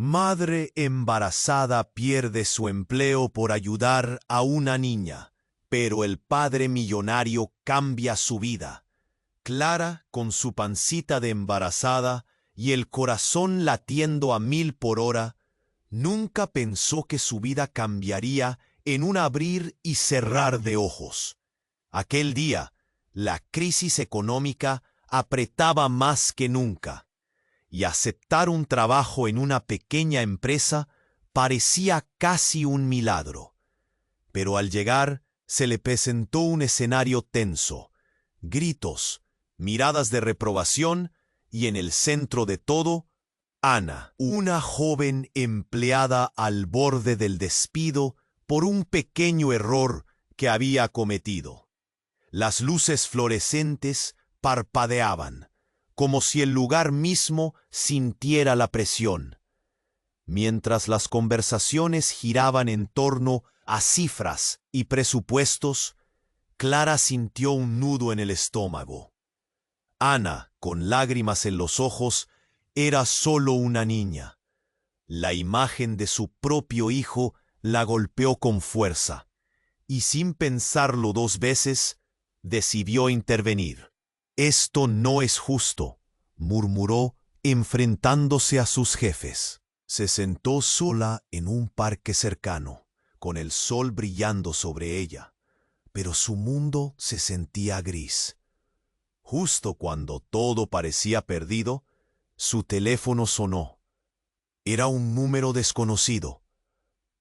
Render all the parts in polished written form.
Madre embarazada pierde su empleo por ayudar a una niña, pero el padre millonario cambia su vida. Clara, con su pancita de embarazada y el corazón latiendo a 1000 por hora, nunca pensó que su vida cambiaría en un abrir y cerrar de ojos. Aquel día, la crisis económica apretaba más que nunca, y aceptar un trabajo en una pequeña empresa parecía casi un milagro. Pero al llegar, se le presentó un escenario tenso, gritos, miradas de reprobación y en el centro de todo, Ana, una joven empleada al borde del despido por un pequeño error que había cometido. Las luces fluorescentes parpadeaban, como si el lugar mismo sintiera la presión. Mientras las conversaciones giraban en torno a cifras y presupuestos, Clara sintió un nudo en el estómago. Ana, con lágrimas en los ojos, era solo una niña. La imagen de su propio hijo la golpeó con fuerza, y sin pensarlo 2 veces, decidió intervenir. «Esto no es justo», murmuró, enfrentándose a sus jefes. Se sentó sola en un parque cercano, con el sol brillando sobre ella, pero su mundo se sentía gris. Justo cuando todo parecía perdido, su teléfono sonó. Era un número desconocido.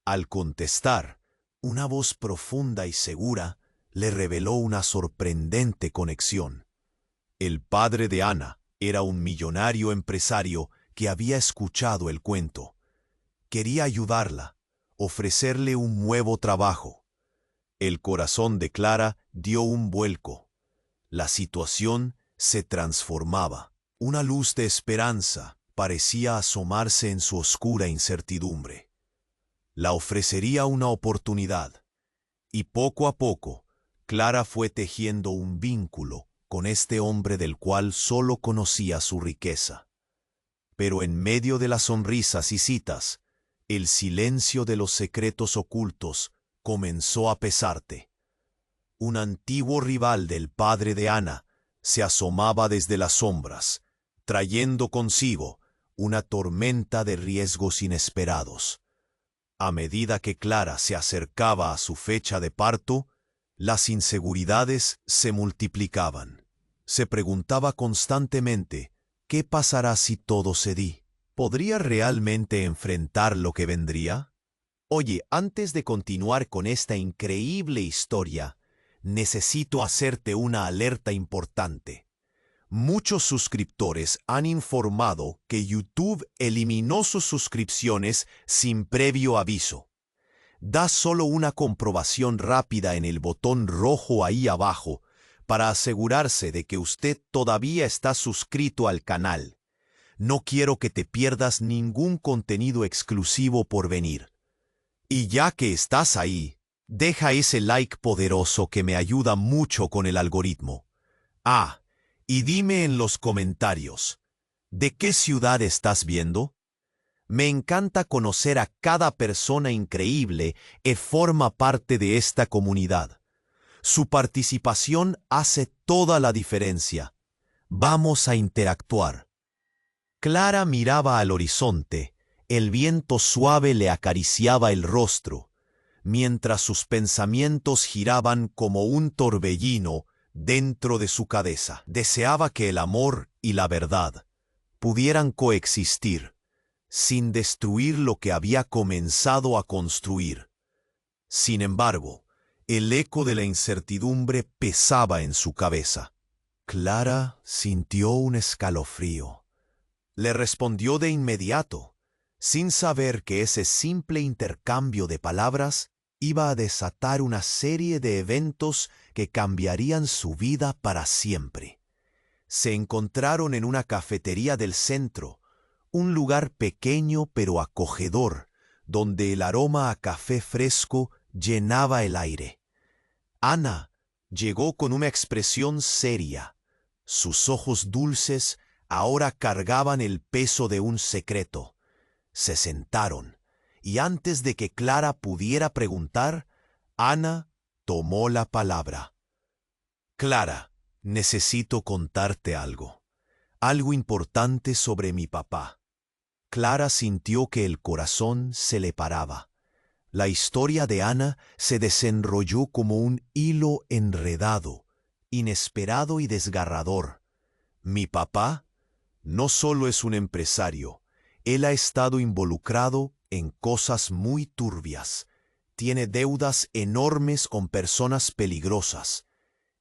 Al contestar, una voz profunda y segura le reveló una sorprendente conexión. El padre de Ana era un millonario empresario que había escuchado el cuento. Quería ayudarla, ofrecerle un nuevo trabajo. El corazón de Clara dio un vuelco. La situación se transformaba. Una luz de esperanza parecía asomarse en su oscura incertidumbre. La ofrecería una oportunidad, y poco a poco, Clara fue tejiendo un vínculo con este hombre del cual solo conocía su riqueza. Pero en medio de las sonrisas y citas, el silencio de los secretos ocultos comenzó a pesarte. Un antiguo rival del padre de Ana se asomaba desde las sombras, trayendo consigo una tormenta de riesgos inesperados. A medida que Clara se acercaba a su fecha de parto, las inseguridades se multiplicaban. Se preguntaba constantemente, ¿qué pasará si todo se di? ¿Podría realmente enfrentar lo que vendría? Oye, antes de continuar con esta increíble historia, necesito hacerte una alerta importante. Muchos suscriptores han informado que YouTube eliminó sus suscripciones sin previo aviso. Da solo una comprobación rápida en el botón rojo ahí abajo para asegurarse de que usted todavía está suscrito al canal. No quiero que te pierdas ningún contenido exclusivo por venir. Y ya que estás ahí, deja ese like poderoso que me ayuda mucho con el algoritmo. Y dime en los comentarios, ¿de qué ciudad estás viendo? Me encanta conocer a cada persona increíble que forma parte de esta comunidad. Su participación hace toda la diferencia. Vamos a interactuar. Clara miraba al horizonte. El viento suave le acariciaba el rostro, mientras sus pensamientos giraban como un torbellino dentro de su cabeza. Deseaba que el amor y la verdad pudieran coexistir, sin destruir lo que había comenzado a construir. Sin embargo, el eco de la incertidumbre pesaba en su cabeza. Clara sintió un escalofrío. Le respondió de inmediato, sin saber que ese simple intercambio de palabras iba a desatar una serie de eventos que cambiarían su vida para siempre. Se encontraron en una cafetería del centro, un lugar pequeño pero acogedor, donde el aroma a café fresco llenaba el aire. Ana llegó con una expresión seria. Sus ojos dulces ahora cargaban el peso de un secreto. Se sentaron, y antes de que Clara pudiera preguntar, Ana tomó la palabra. Clara, necesito contarte algo. Algo importante sobre mi papá. Clara sintió que el corazón se le paraba. La historia de Ana se desenrolló como un hilo enredado, inesperado y desgarrador. Mi papá no solo es un empresario, él ha estado involucrado en cosas muy turbias. Tiene deudas enormes con personas peligrosas.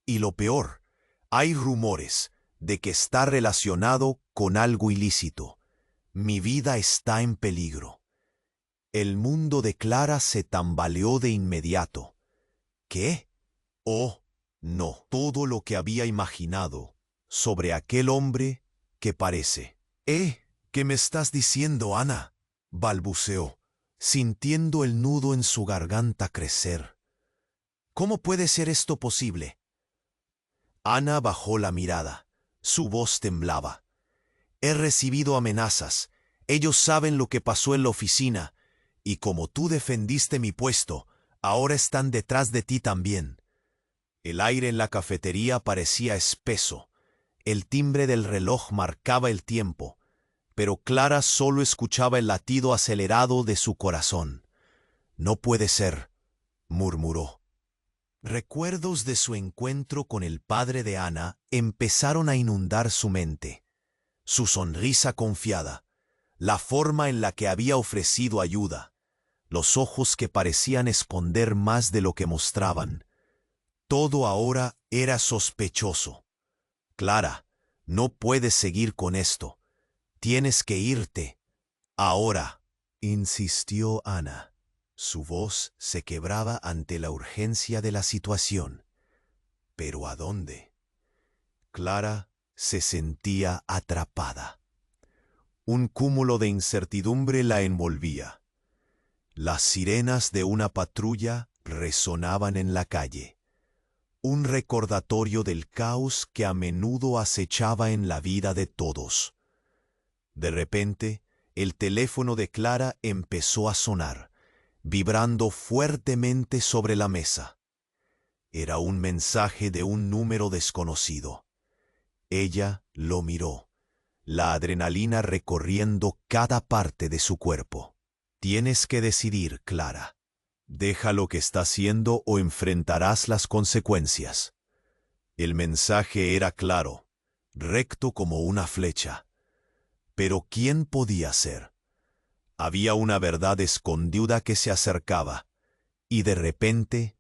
Y lo peor, hay rumores de que está relacionado con algo ilícito. Mi vida está en peligro. El mundo de Clara se tambaleó de inmediato. ¿Qué? Oh, no, todo lo que había imaginado sobre aquel hombre que parece. ¿Qué me estás diciendo, Ana?, balbuceó, sintiendo el nudo en su garganta crecer. ¿Cómo puede ser esto posible? Ana bajó la mirada. Su voz temblaba. He recibido amenazas. Ellos saben lo que pasó en la oficina. Y como tú defendiste mi puesto, ahora están detrás de ti también. El aire en la cafetería parecía espeso. El timbre del reloj marcaba el tiempo, pero Clara solo escuchaba el latido acelerado de su corazón. No puede ser, murmuró. Recuerdos de su encuentro con el padre de Ana empezaron a inundar su mente. Su sonrisa confiada, la forma en la que había ofrecido ayuda, los ojos que parecían esconder más de lo que mostraban. Todo ahora era sospechoso. Clara, no puedes seguir con esto. Tienes que irte. Ahora, insistió Ana. Su voz se quebraba ante la urgencia de la situación. ¿Pero a dónde? Clara se sentía atrapada. Un cúmulo de incertidumbre la envolvía. Las sirenas de una patrulla resonaban en la calle. Un recordatorio del caos que a menudo acechaba en la vida de todos. De repente, el teléfono de Clara empezó a sonar, vibrando fuertemente sobre la mesa. Era un mensaje de un número desconocido. Ella lo miró, la adrenalina recorriendo cada parte de su cuerpo. Tienes que decidir, Clara. Deja lo que está haciendo o enfrentarás las consecuencias. El mensaje era claro, recto como una flecha. Pero ¿quién podía ser? Había una verdad escondida que se acercaba, y de repente,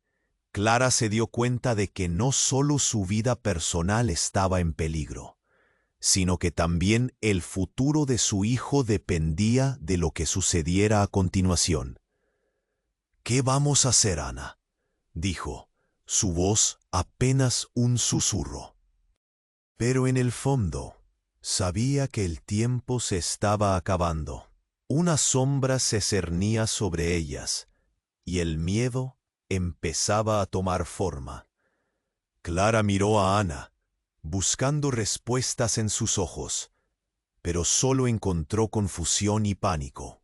Clara se dio cuenta de que no solo su vida personal estaba en peligro, sino que también el futuro de su hijo dependía de lo que sucediera a continuación. «¿Qué vamos a hacer, Ana?», dijo, su voz apenas un susurro. Pero en el fondo, sabía que el tiempo se estaba acabando. Una sombra se cernía sobre ellas, y el miedo empezaba a tomar forma. Clara miró a Ana, buscando respuestas en sus ojos, pero solo encontró confusión y pánico.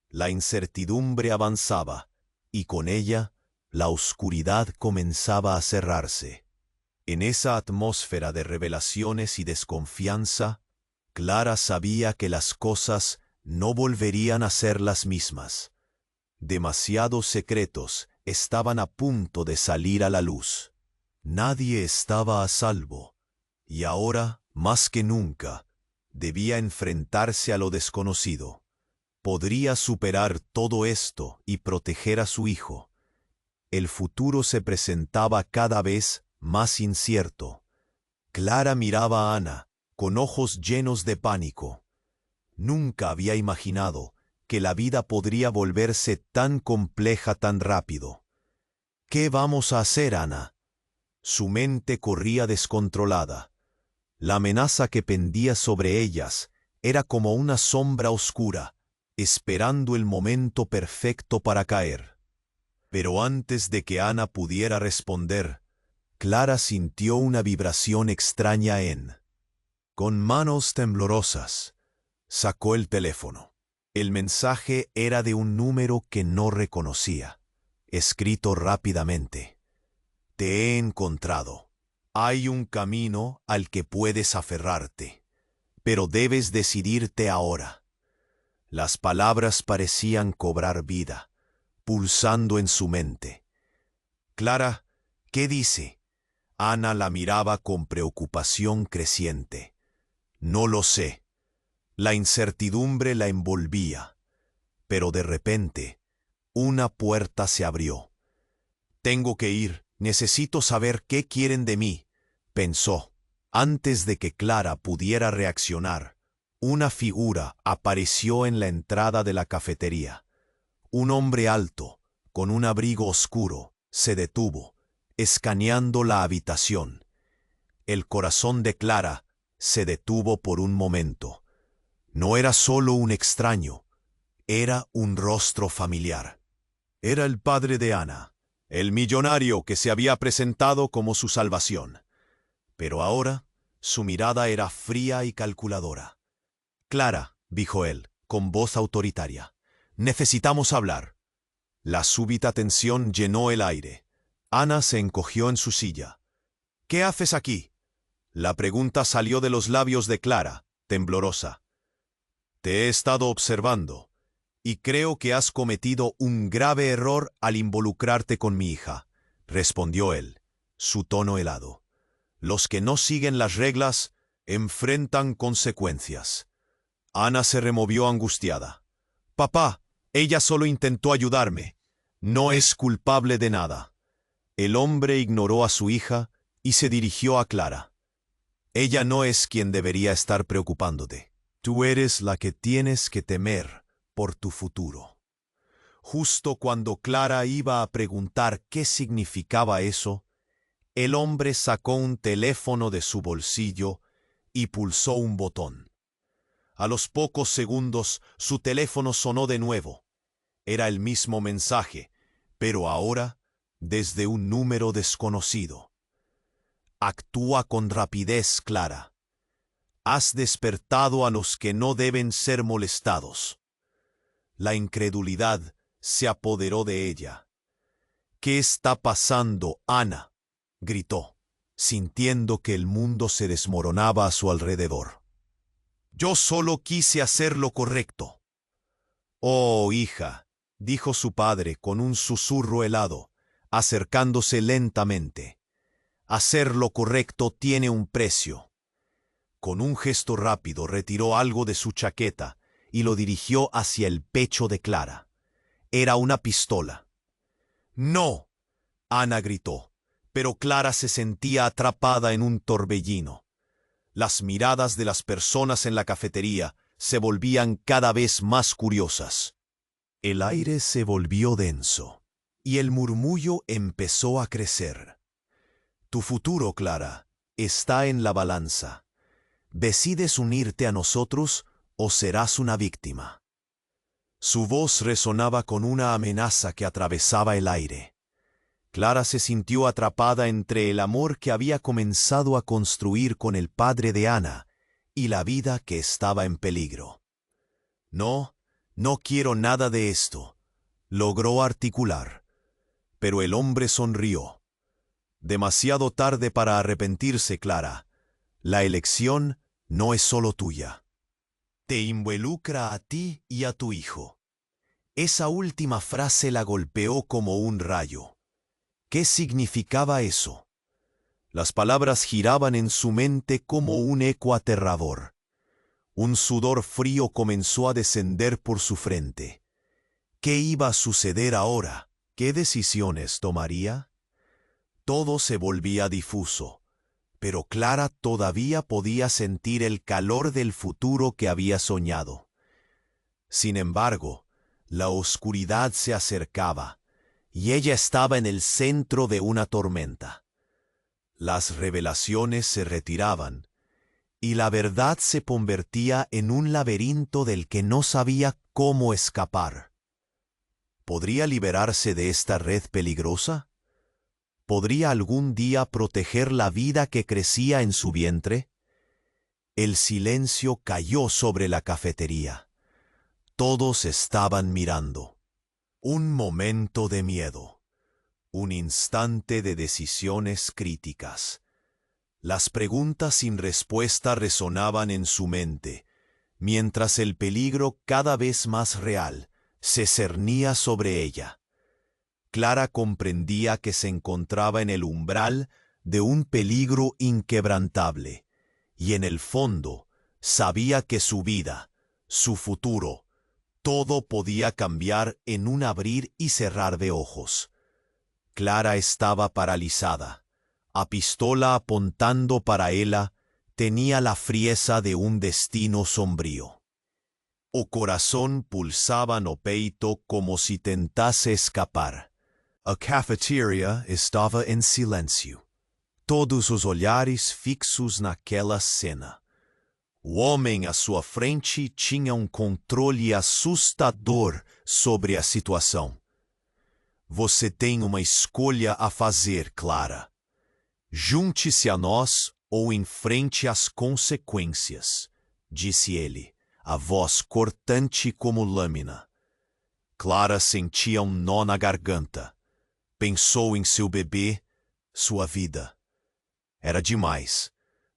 La incertidumbre avanzaba, y con ella, la oscuridad comenzaba a cerrarse. En esa atmósfera de revelaciones y desconfianza, Clara sabía que las cosas no volverían a ser las mismas. Demasiados secretos estaban a punto de salir a la luz. Nadie estaba a salvo, y ahora, más que nunca, debía enfrentarse a lo desconocido. Podría superar todo esto y proteger a su hijo. El futuro se presentaba cada vez más incierto. Clara miraba a Ana con ojos llenos de pánico. Nunca había imaginado que la vida podría volverse tan compleja tan rápido. ¿Qué vamos a hacer, Ana? Su mente corría descontrolada. La amenaza que pendía sobre ellas era como una sombra oscura, esperando el momento perfecto para caer. Pero antes de que Ana pudiera responder, Clara sintió una vibración extraña Con manos temblorosas, sacó el teléfono. El mensaje era de un número que no reconocía, escrito rápidamente. Te he encontrado. Hay un camino al que puedes aferrarte, pero debes decidirte ahora. Las palabras parecían cobrar vida, pulsando en su mente. Clara, ¿qué dice? Ana la miraba con preocupación creciente. No lo sé. La incertidumbre la envolvía, pero de repente, una puerta se abrió. Tengo que ir, necesito saber qué quieren de mí, pensó. Antes de que Clara pudiera reaccionar, una figura apareció en la entrada de la cafetería. Un hombre alto, con un abrigo oscuro, se detuvo, escaneando la habitación. El corazón de Clara se detuvo por un momento. No era solo un extraño, era un rostro familiar. Era el padre de Ana, el millonario que se había presentado como su salvación. Pero ahora, su mirada era fría y calculadora. Clara, dijo él, con voz autoritaria, necesitamos hablar. La súbita tensión llenó el aire. Ana se encogió en su silla. ¿Qué haces aquí? La pregunta salió de los labios de Clara, temblorosa. Te he estado observando, y creo que has cometido un grave error al involucrarte con mi hija, respondió él, su tono helado. Los que no siguen las reglas enfrentan consecuencias. Ana se removió angustiada. Papá, ella solo intentó ayudarme. No es culpable de nada. El hombre ignoró a su hija y se dirigió a Clara. Ella no es quien debería estar preocupándote. Tú eres la que tienes que temer por tu futuro. Justo cuando Clara iba a preguntar qué significaba eso, el hombre sacó un teléfono de su bolsillo y pulsó un botón. A los pocos segundos su teléfono sonó de nuevo. Era el mismo mensaje, pero ahora desde un número desconocido. Actúa con rapidez, Clara. Has despertado a los que no deben ser molestados. La incredulidad se apoderó de ella. ¿Qué está pasando, Ana?, gritó, sintiendo que el mundo se desmoronaba a su alrededor. Yo solo quise hacer lo correcto. Oh, hija, dijo su padre con un susurro helado, acercándose lentamente. Hacer lo correcto tiene un precio. Con un gesto rápido retiró algo de su chaqueta y lo dirigió hacia el pecho de Clara. Era una pistola. ¡No!, Ana gritó, pero Clara se sentía atrapada en un torbellino. Las miradas de las personas en la cafetería se volvían cada vez más curiosas. El aire se volvió denso y el murmullo empezó a crecer. Tu futuro, Clara, está en la balanza. ¿Decides unirte a nosotros o serás una víctima? Su voz resonaba con una amenaza que atravesaba el aire. Clara se sintió atrapada entre el amor que había comenzado a construir con el padre de Ana y la vida que estaba en peligro. No, no quiero nada de esto, logró articular. Pero el hombre sonrió. Demasiado tarde para arrepentirse, Clara. La elección no es solo tuya. Te involucra a ti y a tu hijo. Esa última frase la golpeó como un rayo. ¿Qué significaba eso? Las palabras giraban en su mente como un eco aterrador. Un sudor frío comenzó a descender por su frente. ¿Qué iba a suceder ahora? ¿Qué decisiones tomaría? Todo se volvía difuso, pero Clara todavía podía sentir el calor del futuro que había soñado. Sin embargo, la oscuridad se acercaba, y ella estaba en el centro de una tormenta. Las revelaciones se retiraban, y la verdad se convertía en un laberinto del que no sabía cómo escapar. ¿Podría liberarse de esta red peligrosa? ¿Podría algún día proteger la vida que crecía en su vientre? El silencio cayó sobre la cafetería. Todos estaban mirando. Un momento de miedo. Un instante de decisiones críticas. Las preguntas sin respuesta resonaban en su mente, mientras el peligro cada vez más real se cernía sobre ella. Clara comprendía que se encontraba en el umbral de un peligro inquebrantable, y en el fondo sabía que su vida, su futuro, todo podía cambiar en un abrir y cerrar de ojos. Clara estaba paralizada. A pistola apuntando para ella, tenía la frieza de un destino sombrío. O corazón pulsaba no peito como si tentase escapar. A cafeteria estava em silêncio. Todos os olhares fixos naquela cena. O homem à sua frente tinha controle assustador sobre a situação. Você tem uma escolha a fazer, Clara. Junte-se a nós ou enfrente as consequências, disse ele, a voz cortante como lâmina. Clara sentia nó na garganta. Pensou em seu bebê, sua vida. Era demais,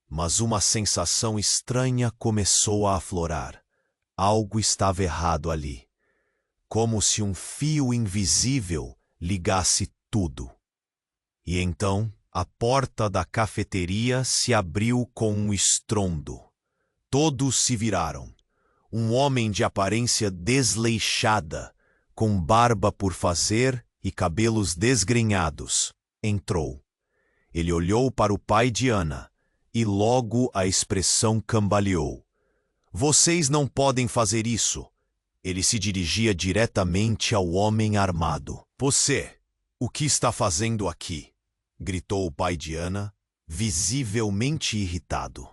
mas uma sensação estranha começou a aflorar. Algo estava errado ali, como se fio invisível ligasse tudo. E então, a porta da cafeteria se abriu com estrondo. Todos se viraram. Homem de aparência desleixada, com barba por fazer e cabelos desgrenhados, entrou. Ele olhou para o pai de Ana, e logo a expressão cambaleou. Vocês não podem fazer isso. Ele se dirigia diretamente ao homem armado. Você, o que está fazendo aqui? Gritou o pai de Ana, visivelmente irritado.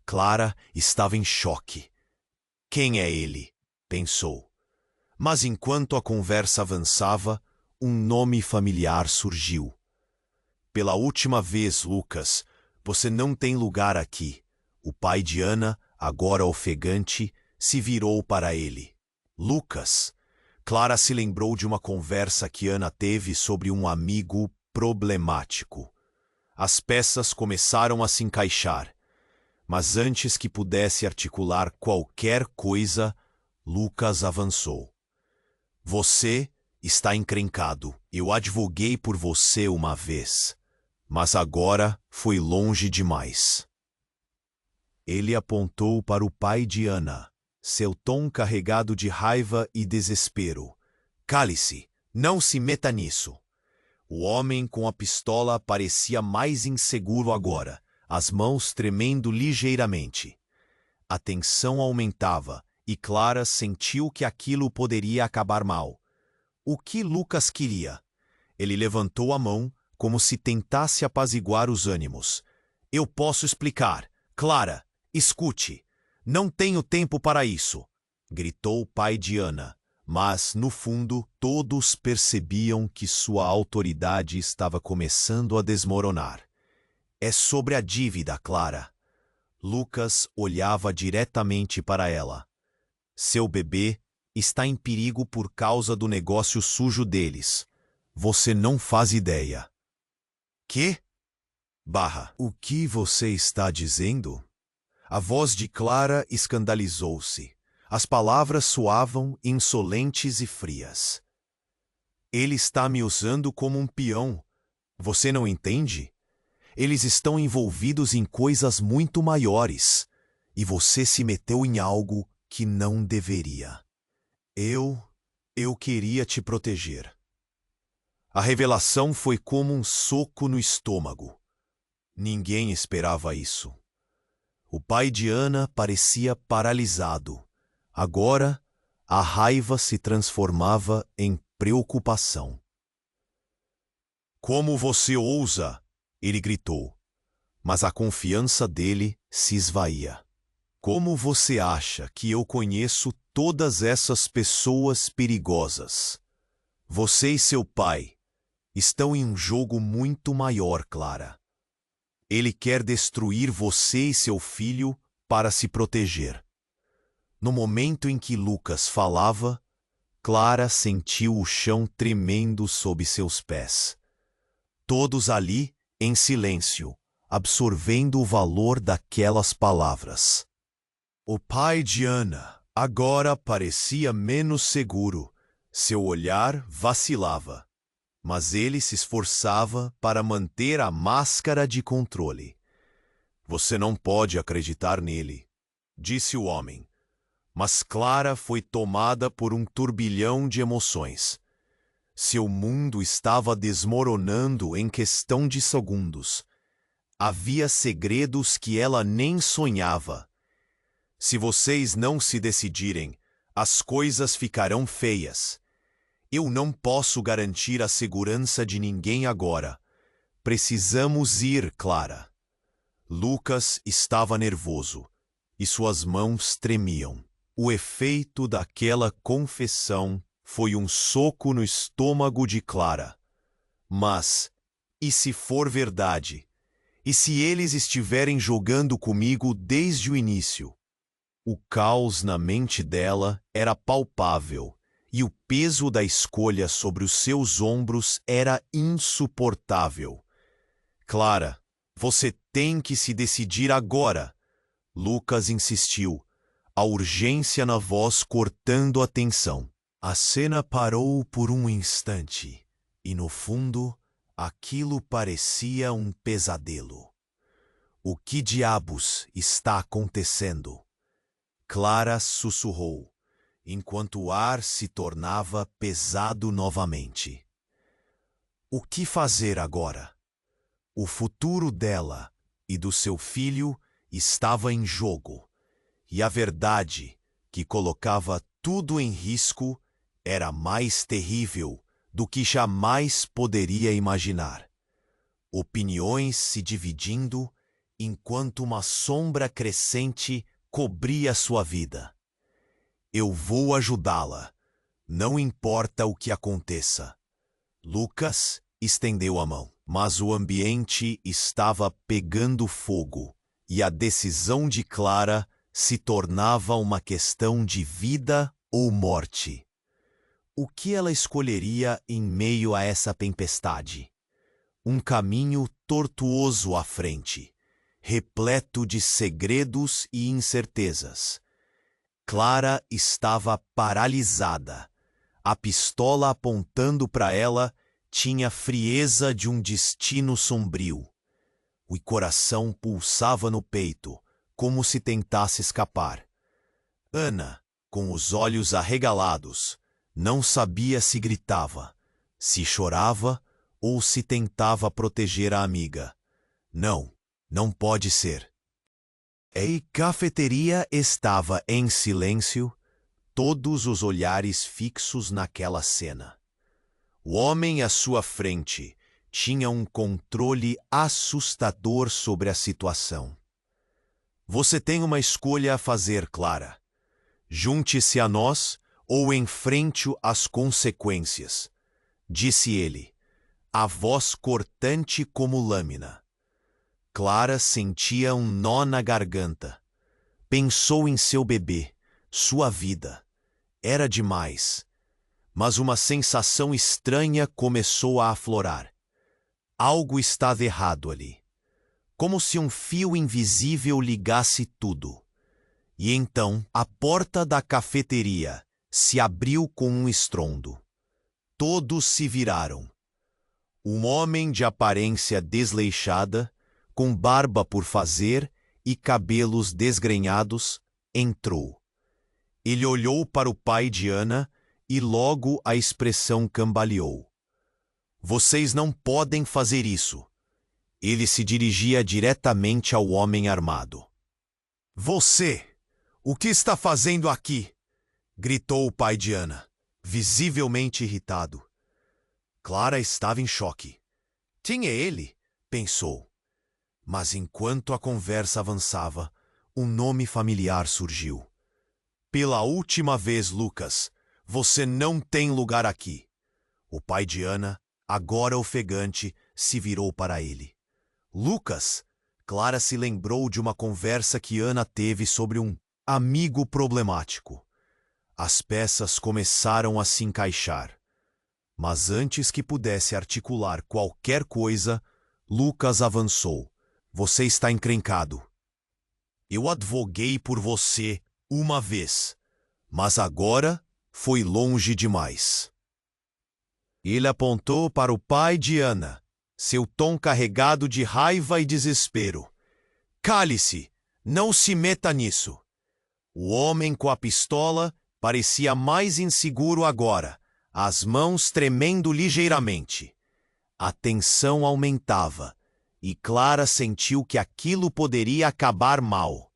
Clara estava em choque. Quem é ele? Pensou. Mas enquanto a conversa avançava, nome familiar surgiu. Pela última vez, Lucas, você não tem lugar aqui. O pai de Ana, agora ofegante, se virou para ele. Lucas. Clara se lembrou de uma conversa que Ana teve sobre um amigo problemático. As peças começaram a se encaixar, mas antes que pudesse articular qualquer coisa, Lucas avançou. Você está encrencado. Eu advoguei por você uma vez, mas agora foi longe demais. Ele apontou para o pai de Ana, seu tom carregado de raiva e desespero. Cale-se, não se meta nisso. O homem com a pistola parecia mais inseguro agora, as mãos tremendo ligeiramente. A tensão aumentava e Clara sentiu que aquilo poderia acabar mal. O que Lucas queria? Ele levantou a mão como se tentasse apaziguar os ânimos. Eu posso explicar. Clara, escute. Não tenho tempo para isso, gritou o pai de Ana. Mas, no fundo, todos percebiam que sua autoridade estava começando a desmoronar. É sobre a dívida, Clara. Lucas olhava diretamente para ela. Seu bebê está em perigo por causa do negócio sujo deles. Você não faz ideia. Quê? O que você está dizendo? A voz de Clara escandalizou-se. As palavras soavam insolentes e frias. Ele está me usando como peão. Você não entende? Eles estão envolvidos em coisas muito maiores. E você se meteu em algo que não deveria. Eu queria te proteger. A revelação foi como soco no estômago. Ninguém esperava isso. O pai de Ana parecia paralisado. Agora, a raiva se transformava em preocupação. Como você ousa? Ele gritou, mas a confiança dele se esvaía. Como você acha que eu conheço todas essas pessoas perigosas? Você e seu pai estão em jogo muito maior, Clara. Ele quer destruir você e seu filho para se proteger. No momento em que Lucas falava, Clara sentiu o chão tremendo sob seus pés. Todos ali, em silêncio, absorvendo o valor daquelas palavras. O pai de Ana agora parecia menos seguro. Seu olhar vacilava, mas ele se esforçava para manter a máscara de controle. Você não pode acreditar nele, disse o homem. Mas Clara foi tomada por um turbilhão de emoções. Seu mundo estava desmoronando em questão de segundos. Havia segredos que ela nem sonhava. Se vocês não se decidirem, as coisas ficarão feias. Eu não posso garantir a segurança de ninguém agora. Precisamos ir, Clara. Lucas estava nervoso e suas mãos tremiam. O efeito daquela confissão foi um soco no estômago de Clara. Mas, e se for verdade? E se eles estiverem jogando comigo desde o início? O caos na mente dela era palpável, e o peso da escolha sobre os seus ombros era insuportável. Clara, você tem que se decidir agora, Lucas insistiu, a urgência na voz cortando a tensão. A cena parou por um instante, e no fundo, aquilo parecia um pesadelo. O que diabos está acontecendo? Clara sussurrou, enquanto o ar se tornava pesado novamente. O que fazer agora? O futuro dela e do seu filho estava em jogo, e a verdade, que colocava tudo em risco, era mais terrível do que jamais poderia imaginar. Opiniões se dividindo, enquanto uma sombra crescente cobria sua vida. Eu vou ajudá-la, não importa o que aconteça. Lucas estendeu a mão, mas o ambiente estava pegando fogo, e a decisão de Clara se tornava uma questão de vida ou morte. O que ela escolheria em meio a essa tempestade? Um caminho tortuoso à frente, repleto de segredos e incertezas. Clara estava paralisada. A pistola apontando para ela tinha frieza de um destino sombrio. O coração pulsava no peito, como se tentasse escapar. Ana, com os olhos arregalados, não sabia se gritava, se chorava ou se tentava proteger a amiga. Não, não pode ser. A cafeteria estava em silêncio, todos os olhares fixos naquela cena. O homem à sua frente tinha um controle assustador sobre a situação. Você tem uma escolha a fazer, Clara. Junte-se a nós ou enfrente as consequências, disse ele, a voz cortante como lâmina. Clara sentia um nó na garganta. Pensou em seu bebê, sua vida. Era demais. Mas uma sensação estranha começou a aflorar. Algo estava errado ali. Como se um fio invisível ligasse tudo. E então a porta da cafeteria se abriu com um estrondo. Todos se viraram. Um homem de aparência desleixada, com barba por fazer e cabelos desgrenhados, entrou. Ele olhou para o pai de Ana e logo a expressão cambaleou. Vocês não podem fazer isso. Ele se dirigia diretamente ao homem armado. Você, o que está fazendo aqui? Gritou o pai de Ana, visivelmente irritado. Clara estava em choque. Tinha ele, pensou. Mas enquanto a conversa avançava, um nome familiar surgiu. Pela última vez, Lucas, você não tem lugar aqui. O pai de Ana, agora ofegante, se virou para ele. Lucas! Clara se lembrou de uma conversa que Ana teve sobre um amigo problemático. As peças começaram a se encaixar. Mas antes que pudesse articular qualquer coisa, Lucas avançou. Você está encrencado. Eu advoguei por você uma vez, mas agora foi longe demais. Ele apontou para o pai de Ana, seu tom carregado de raiva e desespero. Cale-se, não se meta nisso. O homem com a pistola parecia mais inseguro agora, as mãos tremendo ligeiramente. A tensão aumentava, e Clara sentiu que aquilo poderia acabar mal.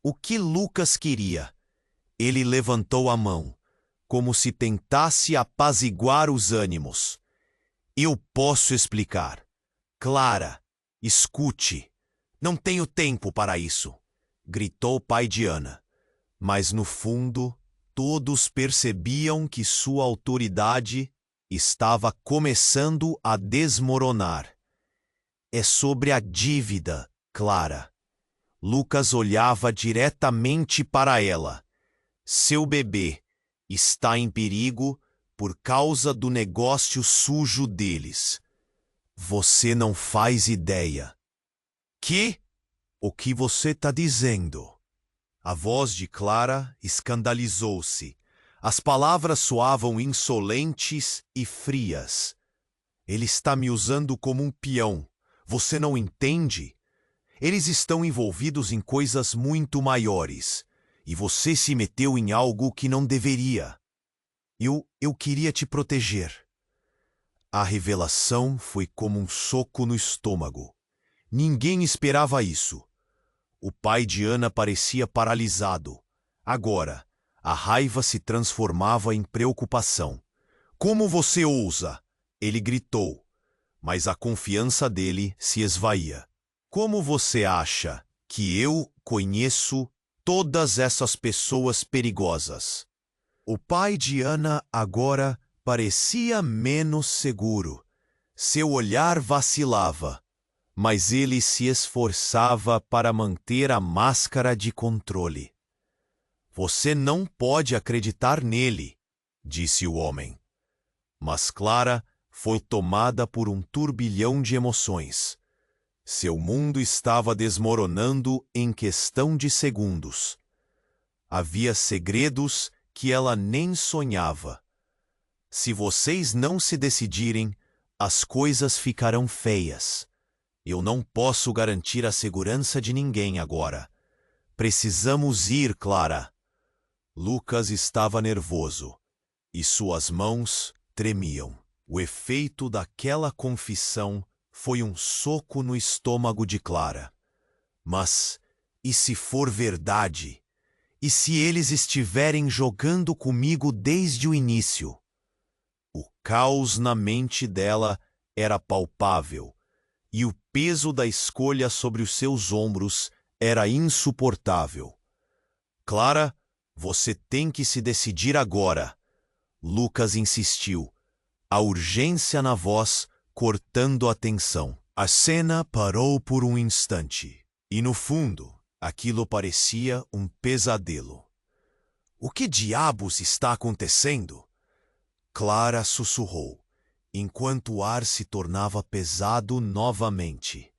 O que Lucas queria? Ele levantou a mão, como se tentasse apaziguar os ânimos. Eu posso explicar. Clara, escute. Não tenho tempo para isso, gritou o pai de Ana. Mas no fundo, todos percebiam que sua autoridade estava começando a desmoronar. É sobre a dívida, Clara. Lucas olhava diretamente para ela. Seu bebê está em perigo por causa do negócio sujo deles. Você não faz ideia. Que? O que você está dizendo? A voz de Clara escandalizou-se. As palavras soavam insolentes e frias. Ele está me usando como um peão. Você não entende? Eles estão envolvidos em coisas muito maiores. E você se meteu em algo que não deveria. Eu queria te proteger. A revelação foi como um soco no estômago. Ninguém esperava isso. O pai de Ana parecia paralisado. Agora, a raiva se transformava em preocupação. Como você ousa? Ele gritou, mas a confiança dele se esvaía. Como você acha que eu conheço todas essas pessoas perigosas? O pai de Ana agora parecia menos seguro. Seu olhar vacilava, mas ele se esforçava para manter a máscara de controle. Você não pode acreditar nele, disse o homem. Mas Clara foi tomada por um turbilhão de emoções. Seu mundo estava desmoronando em questão de segundos. Havia segredos que ela nem sonhava. Se vocês não se decidirem, as coisas ficarão feias. Eu não posso garantir a segurança de ninguém agora. Precisamos ir, Clara. Lucas estava nervoso e suas mãos tremiam. O efeito daquela confissão foi um soco no estômago de Clara. Mas, e se for verdade? E se eles estiverem jogando comigo desde o início? O caos na mente dela era palpável, e o peso da escolha sobre os seus ombros era insuportável. Clara, você tem que se decidir agora. Lucas insistiu, a urgência na voz cortando a tensão. A cena parou por um instante, e no fundo, aquilo parecia um pesadelo. O que diabos está acontecendo? Clara sussurrou, enquanto o ar se tornava pesado novamente.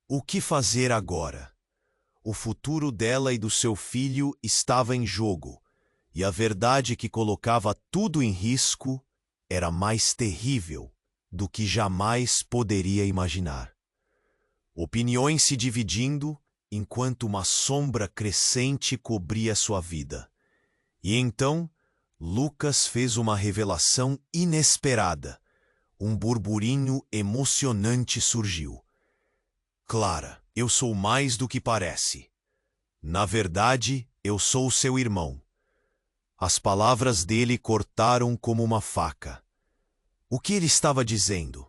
O que fazer agora? O futuro dela e do seu filho estava em jogo, e a verdade que colocava tudo em risco era mais terrível do que jamais poderia imaginar. Opiniões se dividindo enquanto uma sombra crescente cobria sua vida. E então, Lucas fez uma revelação inesperada. Um burburinho emocionante surgiu. Clara, eu sou mais do que parece. Na verdade, eu sou seu irmão. As palavras dele cortaram como uma faca. O que ele estava dizendo?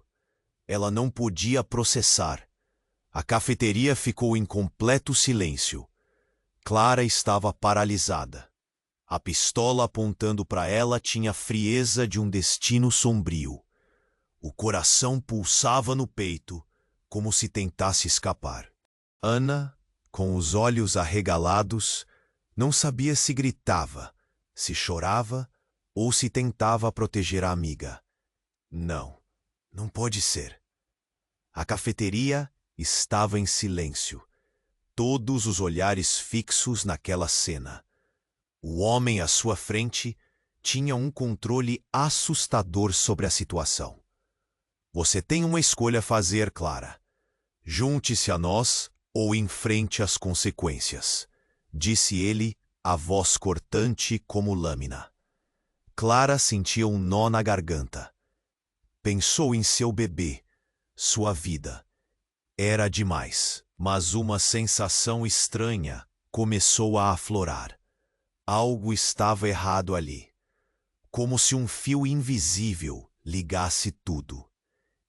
Ela não podia processar. A cafeteria ficou em completo silêncio. Clara estava paralisada. A pistola apontando para ela tinha a frieza de um destino sombrio. O coração pulsava no peito, como se tentasse escapar. Ana, com os olhos arregalados, Não sabia se gritava, se chorava ou se tentava proteger a amiga. Não, não pode ser. A cafeteria estava em silêncio, todos os olhares fixos naquela cena. O homem à sua frente tinha um controle assustador sobre a situação. Você tem uma escolha a fazer, Clara. Junte-se a nós ou enfrente as consequências, disse ele, a voz cortante como lâmina. Clara sentia um nó na garganta. Pensou em seu bebê, sua vida. Era demais, mas uma sensação estranha começou a aflorar. Algo estava errado ali, como se um fio invisível ligasse tudo.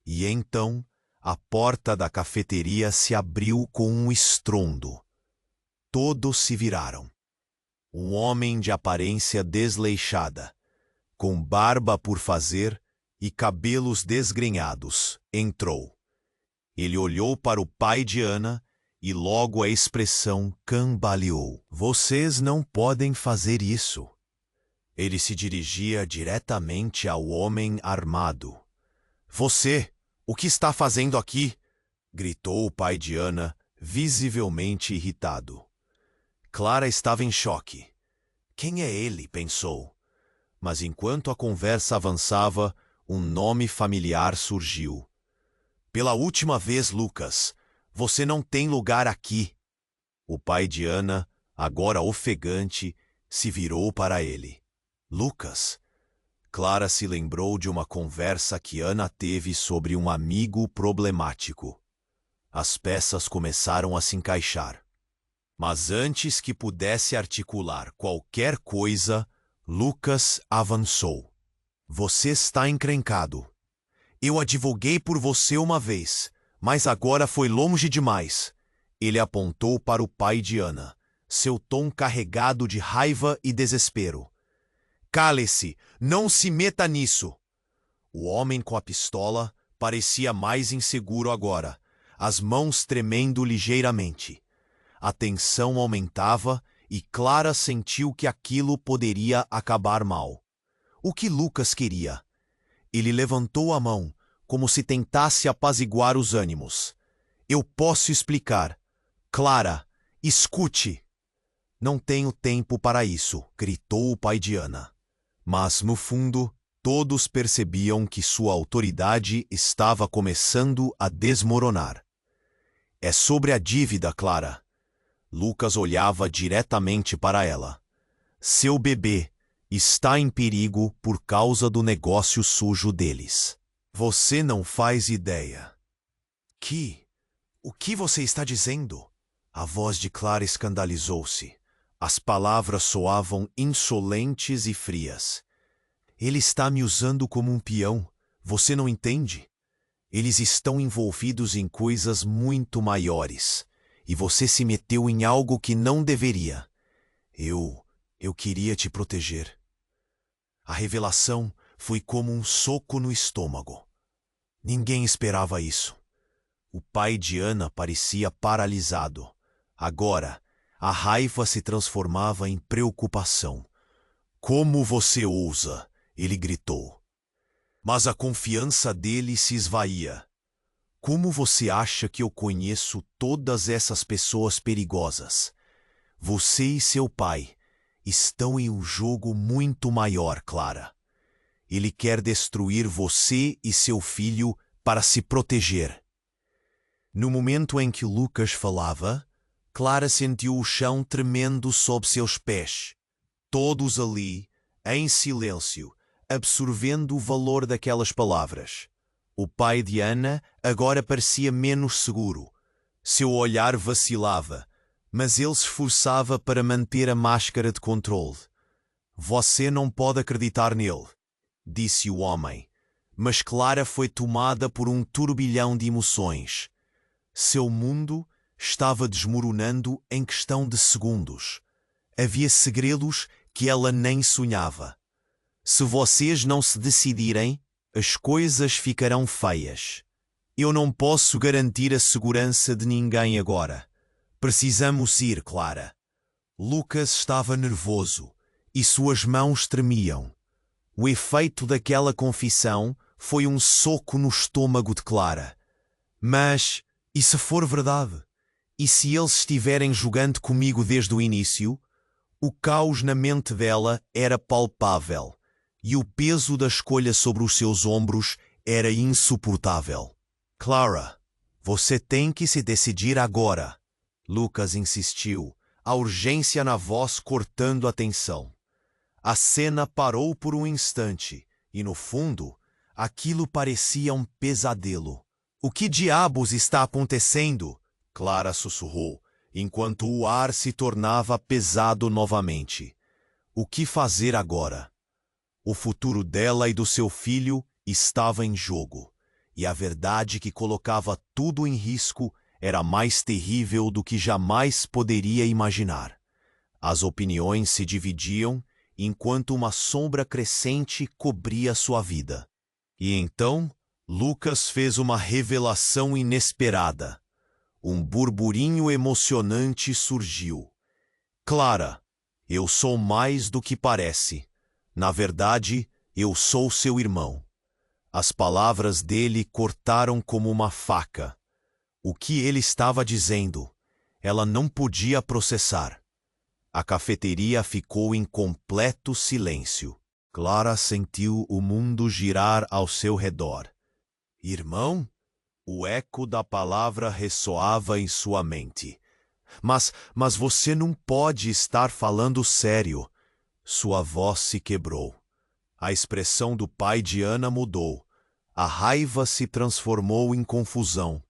E então, a porta da cafeteria se abriu com um estrondo. Todos se viraram. Um homem de aparência desleixada, com barba por fazer e cabelos desgrenhados, entrou. Ele olhou para o pai de Ana e logo a expressão cambaleou. Vocês não podem fazer isso. Ele se dirigia diretamente ao homem armado. Você, o que está fazendo aqui? Gritou o pai de Ana, visivelmente irritado. Clara estava em choque. Quem é ele? Pensou. Mas enquanto a conversa avançava, um nome familiar surgiu. Pela última vez, Lucas, você não tem lugar aqui. O pai de Ana, agora ofegante, se virou para ele. Lucas? Clara se lembrou de uma conversa que Ana teve sobre um amigo problemático. As peças começaram a se encaixar. Mas antes que pudesse articular qualquer coisa, Lucas avançou. Você está encrencado. Eu advoguei por você uma vez, mas agora foi longe demais. Ele apontou para o pai de Ana, seu tom carregado de raiva e desespero. Cale-se, não se meta nisso. O homem com a pistola parecia mais inseguro agora, as mãos tremendo ligeiramente. A tensão aumentava e Clara sentiu que aquilo poderia acabar mal. O que Lucas queria? Ele levantou a mão, como se tentasse apaziguar os ânimos. Eu posso explicar. Clara, escute. Não tenho tempo para isso, gritou o pai de Ana. Mas, no fundo, todos percebiam que sua autoridade estava começando a desmoronar. É sobre a dívida, Clara. Lucas olhava diretamente para ela. Seu bebê está em perigo por causa do negócio sujo deles. Você não faz ideia. O que você está dizendo? A voz de Clara escandalizou-se. As palavras soavam insolentes e frias. Ele está me usando como um peão. Você não entende? Eles estão envolvidos em coisas muito maiores. E você se meteu em algo que não deveria. Eu queria te proteger. A revelação foi como um soco no estômago. Ninguém esperava isso. O pai de Ana parecia paralisado. Agora, a raiva se transformava em preocupação. Como você ousa? Ele gritou. Mas a confiança dele se esvaía. Como você acha que eu conheço todas essas pessoas perigosas? Você e seu pai estão em um jogo muito maior, Clara. Ele quer destruir você e seu filho para se proteger. No momento em que Lucas falava, Clara sentiu o chão tremendo sob seus pés. Todos ali, em silêncio, absorvendo o valor daquelas palavras. O pai de Ana agora parecia menos seguro. Seu olhar vacilava, mas ele se esforçava para manter a máscara de controle. Você não pode acreditar nele, disse o homem, mas Clara foi tomada por um turbilhão de emoções. Seu mundo estava desmoronando em questão de segundos. Havia segredos que ela nem sonhava. Se vocês não se decidirem, as coisas ficarão feias. Eu não posso garantir a segurança de ninguém agora. Precisamos ir, Clara. Lucas estava nervoso e suas mãos tremiam. O efeito daquela confissão foi um soco no estômago de Clara. Mas, e se for verdade? E se eles estiverem jogando comigo desde o início? O caos na mente dela era palpável, e o peso da escolha sobre os seus ombros era insuportável. Clara, você tem que se decidir agora. Lucas insistiu, a urgência na voz cortando a tensão. A cena parou por um instante, e no fundo, aquilo parecia um pesadelo. O que diabos está acontecendo? Clara sussurrou, enquanto o ar se tornava pesado novamente. O que fazer agora? O futuro dela e do seu filho estava em jogo, e a verdade que colocava tudo em risco era mais terrível do que jamais poderia imaginar. As opiniões se dividiam enquanto uma sombra crescente cobria sua vida. E então, Lucas fez uma revelação inesperada. Um burburinho emocionante surgiu. Clara, eu sou mais do que parece. Na verdade, eu sou seu irmão. As palavras dele cortaram como uma faca. O que ele estava dizendo? Ela não podia processar. A cafeteria ficou em completo silêncio. Clara sentiu o mundo girar ao seu redor. Irmão? O eco da palavra ressoava em sua mente. Mas você não pode estar falando sério. Sua voz se quebrou. A expressão do pai de Ana mudou. A raiva se transformou em confusão.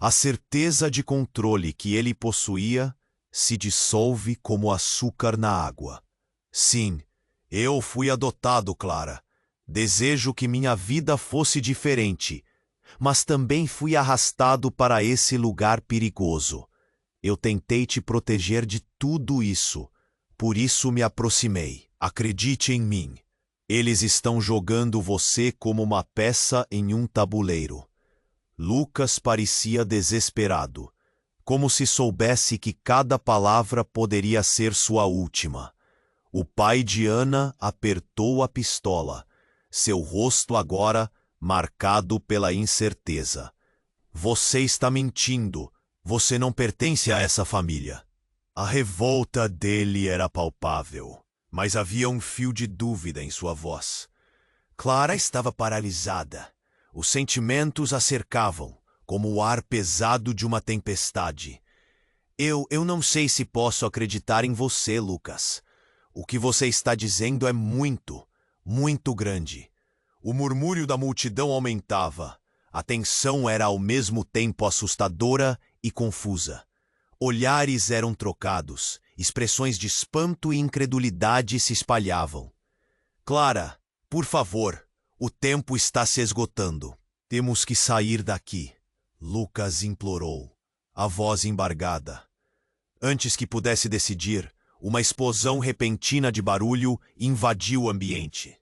A certeza de controle que ele possuía se dissolve como açúcar na água. Sim, eu fui adotado, Clara. Desejo que minha vida fosse diferente, mas também fui arrastado para esse lugar perigoso. Eu tentei te proteger de tudo isso, por isso me aproximei. Acredite em mim. Eles estão jogando você como uma peça em um tabuleiro. Lucas parecia desesperado, como se soubesse que cada palavra poderia ser sua última. O pai de Ana apertou a pistola, seu rosto agora marcado pela incerteza. Você está mentindo. Você não pertence a essa família. A revolta dele era palpável, mas havia um fio de dúvida em sua voz. Clara estava paralisada. Os sentimentos a cercavam, como o ar pesado de uma tempestade. Eu não sei se posso acreditar em você, Lucas. O que você está dizendo é muito, muito grande. O murmúrio da multidão aumentava. A tensão era ao mesmo tempo assustadora e confusa. Olhares eram trocados, expressões de espanto e incredulidade se espalhavam. Clara, por favor, o tempo está se esgotando. Temos que sair daqui, Lucas implorou, a voz embargada. Antes que pudesse decidir, uma explosão repentina de barulho invadiu o ambiente.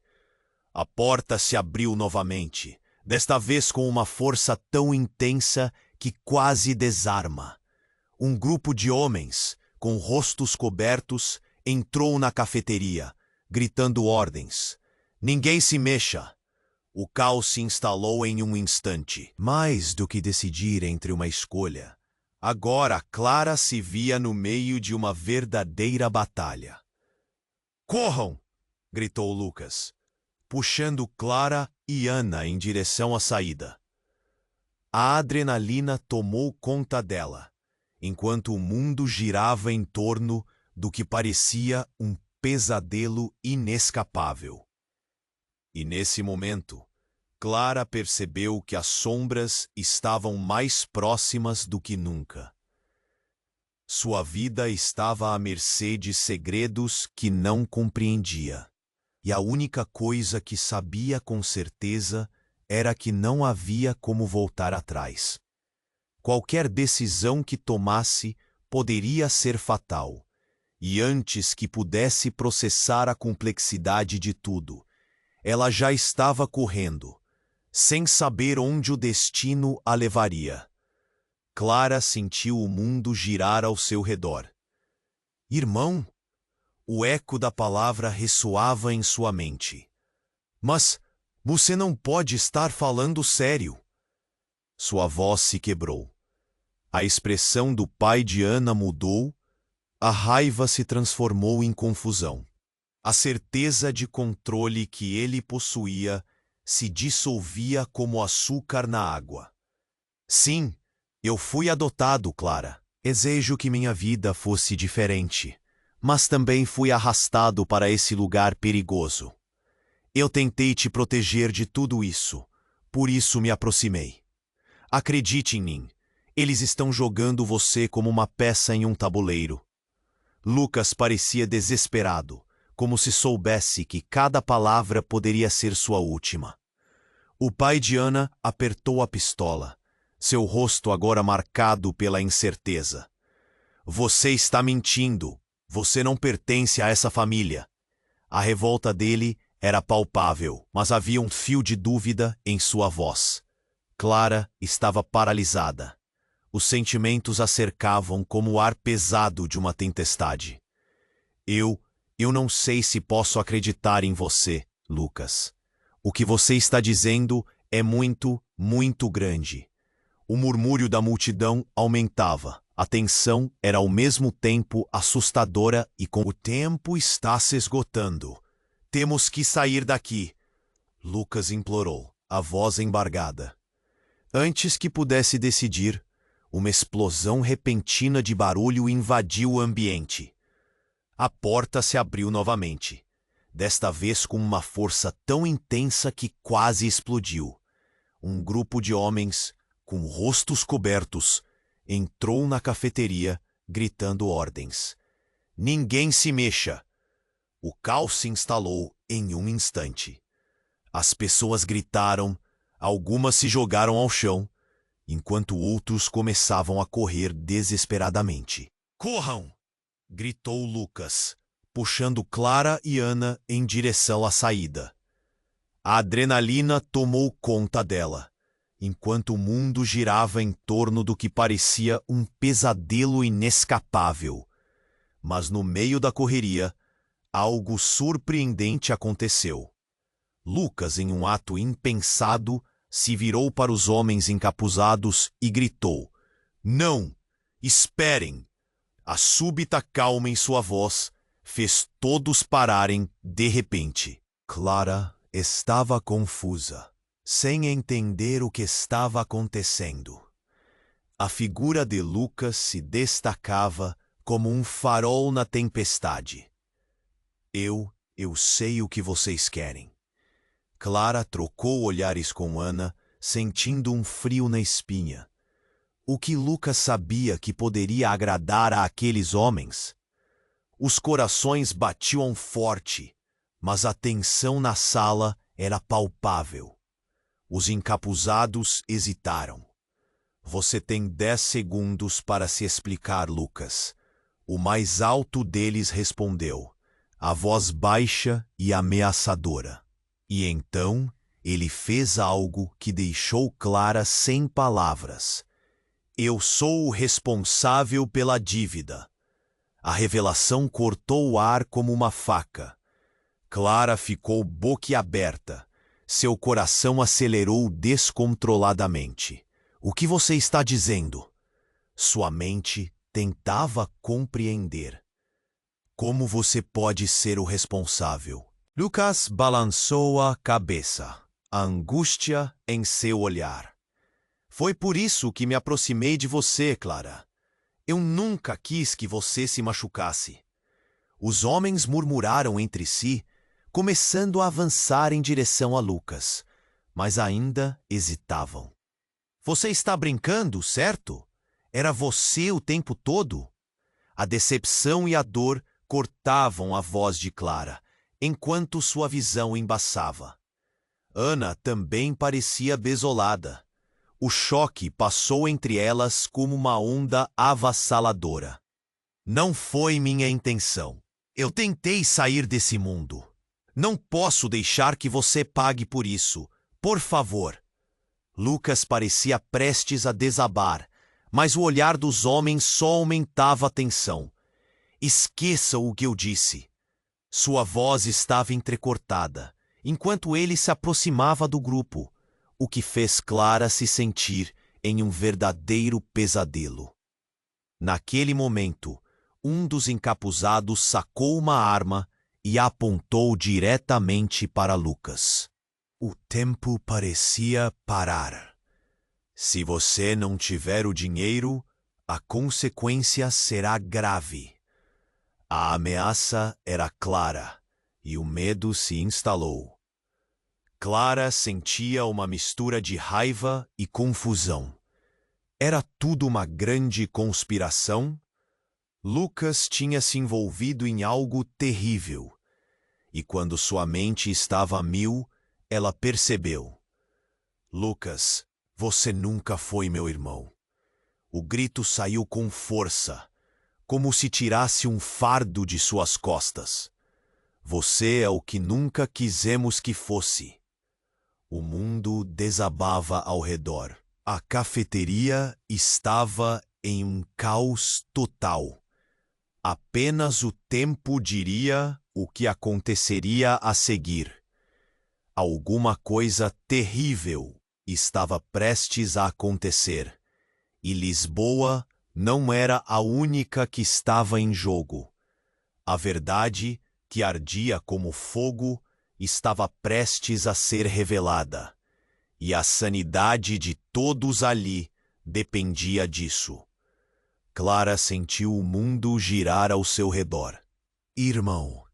A porta se abriu novamente, desta vez com uma força tão intensa que quase desarma. Um grupo de homens, com rostos cobertos, entrou na cafeteria, gritando ordens. Ninguém se mexa. O caos se instalou em um instante. Mais do que decidir entre uma escolha, agora Clara se via no meio de uma verdadeira batalha. Corram! Gritou Lucas, puxando Clara e Ana em direção à saída. A adrenalina tomou conta dela, enquanto o mundo girava em torno do que parecia um pesadelo inescapável. E nesse momento, Clara percebeu que as sombras estavam mais próximas do que nunca. Sua vida estava à mercê de segredos que não compreendia. E a única coisa que sabia com certeza era que não havia como voltar atrás. Qualquer decisão que tomasse poderia ser fatal, e antes que pudesse processar a complexidade de tudo, ela já estava correndo, sem saber onde o destino a levaria. Clara sentiu o mundo girar ao seu redor. Irmão? O eco da palavra ressoava em sua mente. Mas você não pode estar falando sério. Sua voz se quebrou. A expressão do pai de Ana mudou, a raiva se transformou em confusão. A certeza de controle que ele possuía se dissolvia como açúcar na água. Sim, eu fui adotado, Clara. Desejo que minha vida fosse diferente, mas também fui arrastado para esse lugar perigoso. Eu tentei te proteger de tudo isso, por isso me aproximei. Acredite em mim, eles estão jogando você como uma peça em um tabuleiro. Lucas parecia desesperado, como se soubesse que cada palavra poderia ser sua última. O pai de Ana apertou a pistola, seu rosto agora marcado pela incerteza. Você está mentindo. Você não pertence a essa família. A revolta dele era palpável, mas havia um fio de dúvida em sua voz. Clara estava paralisada. Os sentimentos a cercavam como o ar pesado de uma tempestade. Eu não sei se posso acreditar em você, Lucas. O que você está dizendo é muito, muito grande. O murmúrio da multidão aumentava. A tensão era ao mesmo tempo assustadora e com o tempo está se esgotando. Temos que sair daqui, Lucas implorou, a voz embargada. Antes que pudesse decidir, uma explosão repentina de barulho invadiu o ambiente. A porta se abriu novamente, desta vez com uma força tão intensa que quase explodiu. Um grupo de homens, com rostos cobertos, entrou na cafeteria, gritando ordens. Ninguém se mexa! O caos se instalou em um instante. As pessoas gritaram, algumas se jogaram ao chão, enquanto outros começavam a correr desesperadamente. Corram! Gritou Lucas, puxando Clara e Ana em direção à saída. A adrenalina tomou conta dela, enquanto o mundo girava em torno do que parecia um pesadelo inescapável. Mas no meio da correria, algo surpreendente aconteceu. Lucas, em um ato impensado, se virou para os homens encapuzados e gritou: Não! Esperem! A súbita calma em sua voz fez todos pararem de repente. Clara estava confusa, sem entender o que estava acontecendo. A figura de Lucas se destacava como um farol na tempestade. Eu sei o que vocês querem. Clara trocou olhares com Ana, sentindo um frio na espinha. O que Lucas sabia que poderia agradar a aqueles homens? Os corações batiam forte, mas a tensão na sala era palpável. Os encapuzados hesitaram. Você tem 10 segundos para se explicar, Lucas. O mais alto deles respondeu, a voz baixa e ameaçadora. E então ele fez algo que deixou Clara sem palavras. Eu sou o responsável pela dívida. A revelação cortou o ar como uma faca. Clara ficou boquiaberta. Seu coração acelerou descontroladamente. O que você está dizendo? Sua mente tentava compreender. Como você pode ser o responsável? Lucas balançou a cabeça, a angústia em seu olhar. Foi por isso que me aproximei de você, Clara. Eu nunca quis que você se machucasse. Os homens murmuraram entre si, começando a avançar em direção a Lucas, mas ainda hesitavam. Você está brincando, certo? Era você o tempo todo? A decepção e a dor cortavam a voz de Clara, enquanto sua visão embaçava. Ana também parecia desolada. O choque passou entre elas como uma onda avassaladora. Não foi minha intenção. Eu tentei sair desse mundo. Não posso deixar que você pague por isso. Por favor. Lucas parecia prestes a desabar, mas o olhar dos homens só aumentava a tensão. Esqueça o que eu disse. Sua voz estava entrecortada, enquanto ele se aproximava do grupo, o que fez Clara se sentir em um verdadeiro pesadelo. Naquele momento, um dos encapuzados sacou uma arma e a apontou diretamente para Lucas. O tempo parecia parar. Se você não tiver o dinheiro, a consequência será grave. A ameaça era clara e o medo se instalou. Clara sentia uma mistura de raiva e confusão. Era tudo uma grande conspiração? Lucas tinha se envolvido em algo terrível. E quando sua mente estava a mil, ela percebeu. Lucas, você nunca foi meu irmão. O grito saiu com força, como se tirasse um fardo de suas costas. Você é o que nunca quisemos que fosse. O mundo desabava ao redor. A cafeteria estava em um caos total. Apenas o tempo diria o que aconteceria a seguir. Alguma coisa terrível estava prestes a acontecer, e Lisboa não era a única que estava em jogo. A verdade, que ardia como fogo, estava prestes a ser revelada, e a sanidade de todos ali dependia disso. Clara sentiu o mundo girar ao seu redor. Irmão.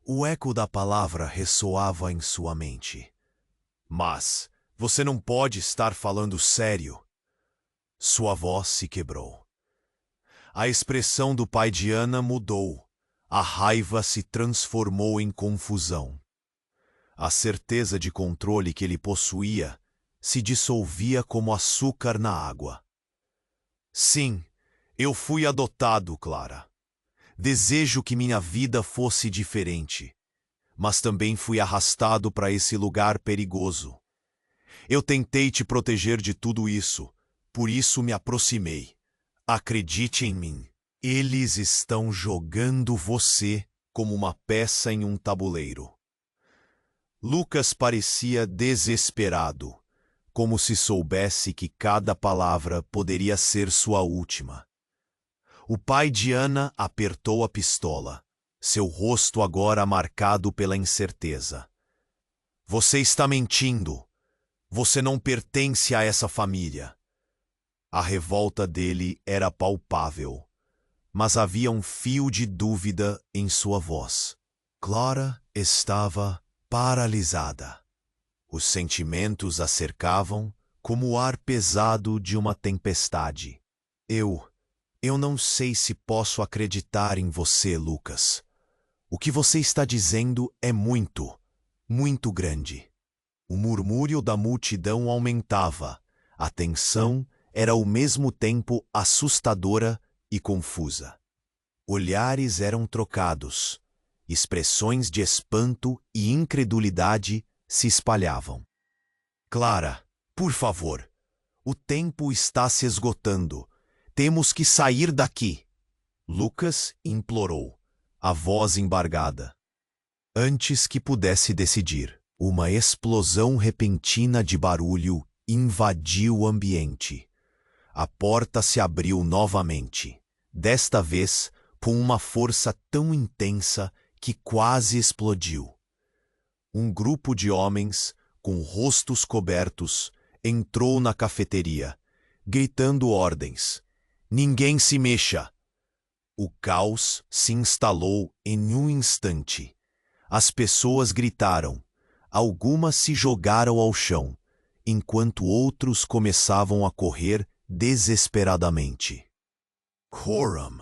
O eco da palavra ressoava em sua mente. Mas você não pode estar falando sério. Sua voz se quebrou. A expressão do pai de Ana mudou. A raiva se transformou em confusão. A certeza de controle que ele possuía se dissolvia como açúcar na água. Sim, eu fui adotado, Clara. Desejo que minha vida fosse diferente, mas também fui arrastado para esse lugar perigoso. Eu tentei te proteger de tudo isso, por isso me aproximei. Acredite em mim. Eles estão jogando você como uma peça em um tabuleiro. Lucas parecia desesperado, como se soubesse que cada palavra poderia ser sua última. O pai de Ana apertou a pistola, seu rosto agora marcado pela incerteza. Você está mentindo. Você não pertence a essa família. A revolta dele era palpável, mas havia um fio de dúvida em sua voz. Clara estava paralisada. Os sentimentos a cercavam como o ar pesado de uma tempestade. Eu não sei se posso acreditar em você, Lucas. O que você está dizendo é muito, muito grande. O murmúrio da multidão aumentava. A tensão era ao mesmo tempo assustadora e confusa. Olhares eram trocados. Expressões de espanto e incredulidade se espalhavam. Clara, por favor. O tempo está se esgotando. Temos que sair daqui. Lucas implorou, a voz embargada. Antes que pudesse decidir, uma explosão repentina de barulho invadiu o ambiente. A porta se abriu novamente, desta vez com uma força tão intensa que quase explodiu. Um grupo de homens, com rostos cobertos, entrou na cafeteria, gritando ordens. Ninguém se mexa. O caos se instalou em um instante. As pessoas gritaram. Algumas se jogaram ao chão, enquanto outros começavam a correr desesperadamente. Coram!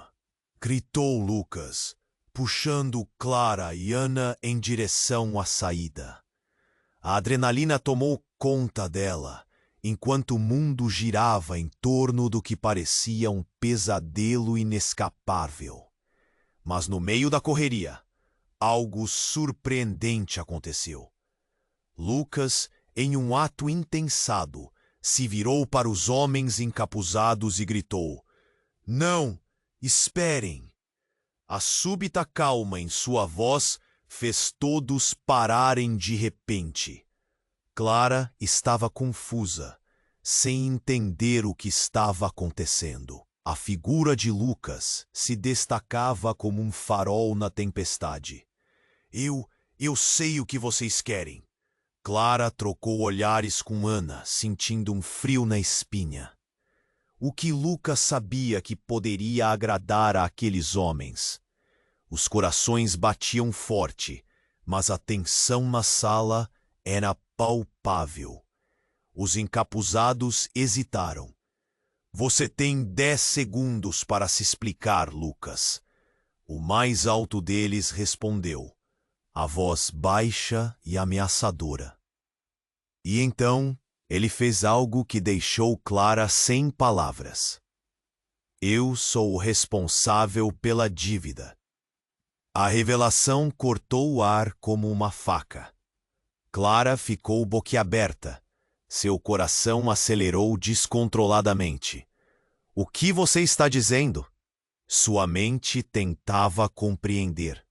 Gritou Lucas, puxando Clara e Ana em direção à saída. A adrenalina tomou conta dela, enquanto o mundo girava em torno do que parecia um pesadelo inescapável. Mas no meio da correria, algo surpreendente aconteceu. Lucas, em um ato intensado, se virou para os homens encapuzados e gritou: Não! Esperem! A súbita calma em sua voz fez todos pararem de repente. Clara estava confusa, sem entender o que estava acontecendo. A figura de Lucas se destacava como um farol na tempestade. Eu sei o que vocês querem. Clara trocou olhares com Ana, sentindo um frio na espinha. O que Lucas sabia que poderia agradar àqueles homens? Os corações batiam forte, mas a tensão na sala era palpável. Os encapuzados hesitaram. Você tem 10 segundos para se explicar, Lucas. O mais alto deles respondeu, a voz baixa e ameaçadora. E então, ele fez algo que deixou Clara sem palavras. Eu sou o responsável pela dívida. A revelação cortou o ar como uma faca. Clara ficou boquiaberta. Seu coração acelerou descontroladamente. O que você está dizendo? Sua mente tentava compreender.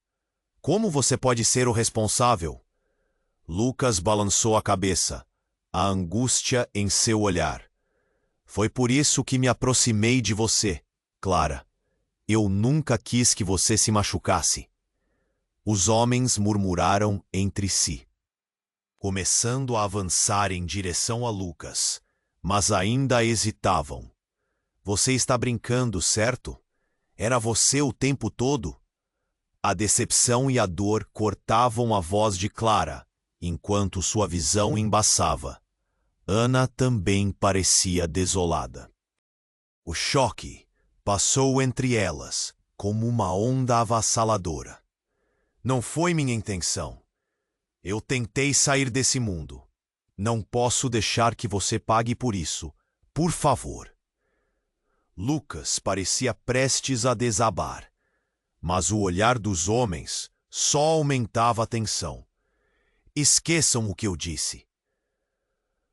Como você pode ser o responsável? Lucas balançou a cabeça, a angústia em seu olhar. Foi por isso que me aproximei de você, Clara. Eu nunca quis que você se machucasse. Os homens murmuraram entre si, começando a avançar em direção a Lucas, mas ainda hesitavam. Você está brincando, certo? Era você o tempo todo? A decepção e a dor cortavam a voz de Clara, enquanto sua visão embaçava. Ana também parecia desolada. O choque passou entre elas, como uma onda avassaladora. Não foi minha intenção. Eu tentei sair desse mundo. Não posso deixar que você pague por isso. Por favor. Lucas parecia prestes a desabar, mas o olhar dos homens só aumentava a tensão. Esqueçam o que eu disse.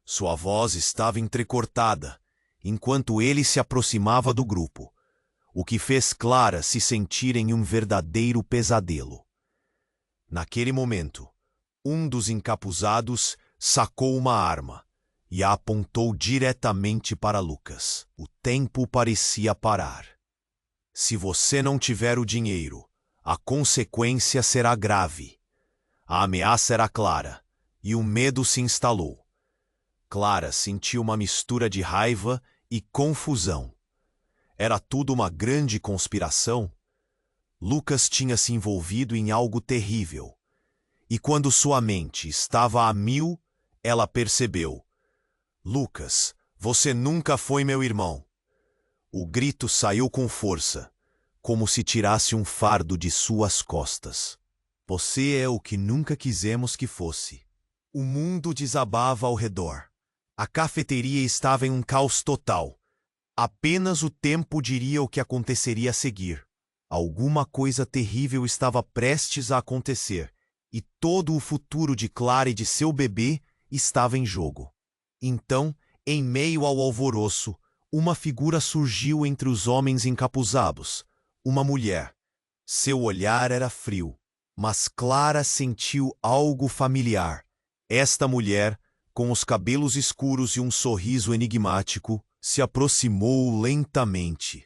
Sua voz estava entrecortada, enquanto ele se aproximava do grupo, o que fez Clara se sentir em um verdadeiro pesadelo. Naquele momento, um dos encapuzados sacou uma arma e a apontou diretamente para Lucas. O tempo parecia parar. Se você não tiver o dinheiro, a consequência será grave. A ameaça era clara, e o medo se instalou. Clara sentiu uma mistura de raiva e confusão. Era tudo uma grande conspiração? Lucas tinha se envolvido em algo terrível. E quando sua mente estava a mil, ela percebeu. Lucas, você nunca foi meu irmão. O grito saiu com força, como se tirasse um fardo de suas costas. Você é o que nunca quisemos que fosse. O mundo desabava ao redor. A cafeteria estava em um caos total. Apenas o tempo diria o que aconteceria a seguir. Alguma coisa terrível estava prestes a acontecer, e todo o futuro de Clara e de seu bebê estava em jogo. Então, em meio ao alvoroço, uma figura surgiu entre os homens encapuzados, uma mulher. Seu olhar era frio, mas Clara sentiu algo familiar. Esta mulher, com os cabelos escuros e um sorriso enigmático, se aproximou lentamente.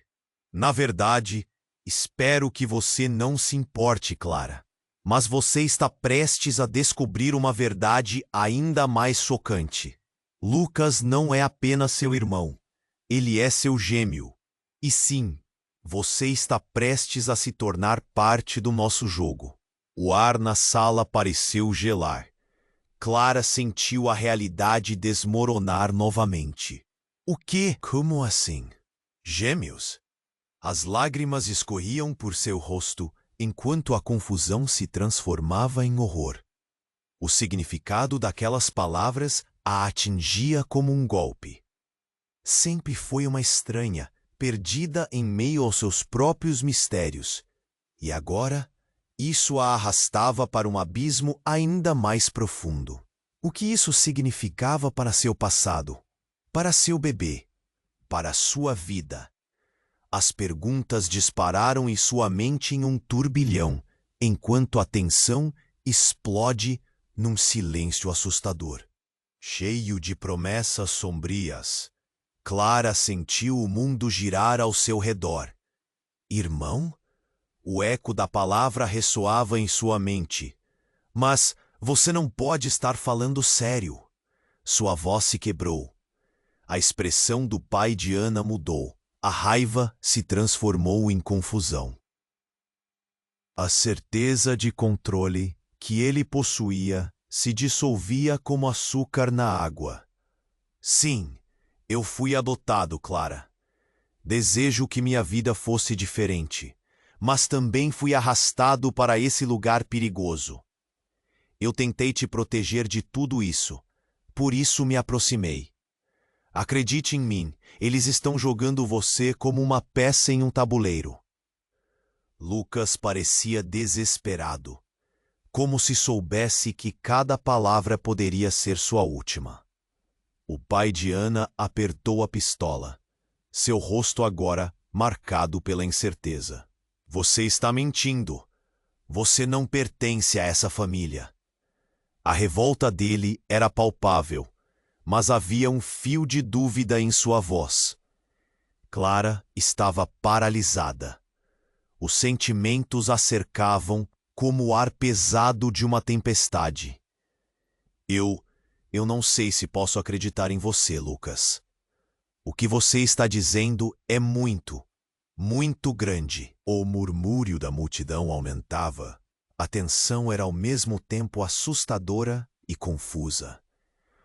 Na verdade, espero que você não se importe, Clara. Mas você está prestes a descobrir uma verdade ainda mais chocante. Lucas não é apenas seu irmão. Ele é seu gêmeo. E sim, você está prestes a se tornar parte do nosso jogo. O ar na sala pareceu gelar. Clara sentiu a realidade desmoronar novamente. O quê? Como assim? Gêmeos? As lágrimas escorriam por seu rosto enquanto a confusão se transformava em horror. O significado daquelas palavras a atingia como um golpe. Sempre foi uma estranha, perdida em meio aos seus próprios mistérios. E agora, isso a arrastava para um abismo ainda mais profundo. O que isso significava para seu passado? Para seu bebê? Para sua vida? As perguntas dispararam em sua mente em um turbilhão, enquanto a tensão explode num silêncio assustador. Cheio de promessas sombrias, Clara sentiu o mundo girar ao seu redor. Irmão? O eco da palavra ressoava em sua mente. Mas você não pode estar falando sério. Sua voz se quebrou. A expressão do pai de Ana mudou. A raiva se transformou em confusão. A certeza de controle que ele possuía se dissolvia como açúcar na água. Sim, eu fui adotado, Clara. Desejo que minha vida fosse diferente, mas também fui arrastado para esse lugar perigoso. Eu tentei te proteger de tudo isso, por isso me aproximei. Acredite em mim, eles estão jogando você como uma peça em um tabuleiro. Lucas parecia desesperado, como se soubesse que cada palavra poderia ser sua última. O pai de Ana apertou a pistola, seu rosto agora marcado pela incerteza. Você está mentindo. Você não pertence a essa família. A revolta dele era palpável, mas havia um fio de dúvida em sua voz. Clara estava paralisada. Os sentimentos a cercavam como o ar pesado de uma tempestade. Eu não sei se posso acreditar em você, Lucas. O que você está dizendo é muito, muito grande. O murmúrio da multidão aumentava. A tensão era ao mesmo tempo assustadora e confusa.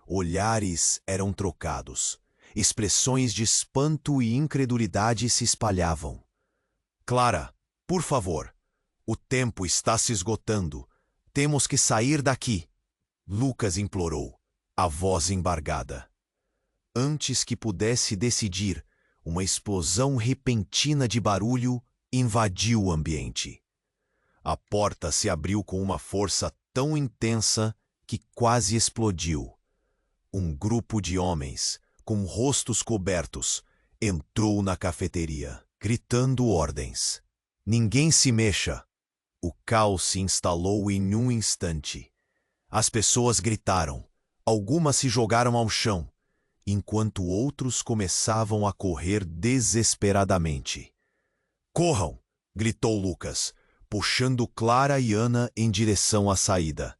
Olhares eram trocados. Expressões de espanto e incredulidade se espalhavam. Clara, por favor. O tempo está se esgotando. Temos que sair daqui. Lucas implorou, a voz embargada. Antes que pudesse decidir, uma explosão repentina de barulho invadiu o ambiente. A porta se abriu com uma força tão intensa que quase explodiu. Um grupo de homens, com rostos cobertos, entrou na cafeteria, gritando ordens. Ninguém se mexa. O caos se instalou em um instante. As pessoas gritaram. Algumas se jogaram ao chão, enquanto outros começavam a correr desesperadamente. Corram! Gritou Lucas, puxando Clara e Ana em direção à saída.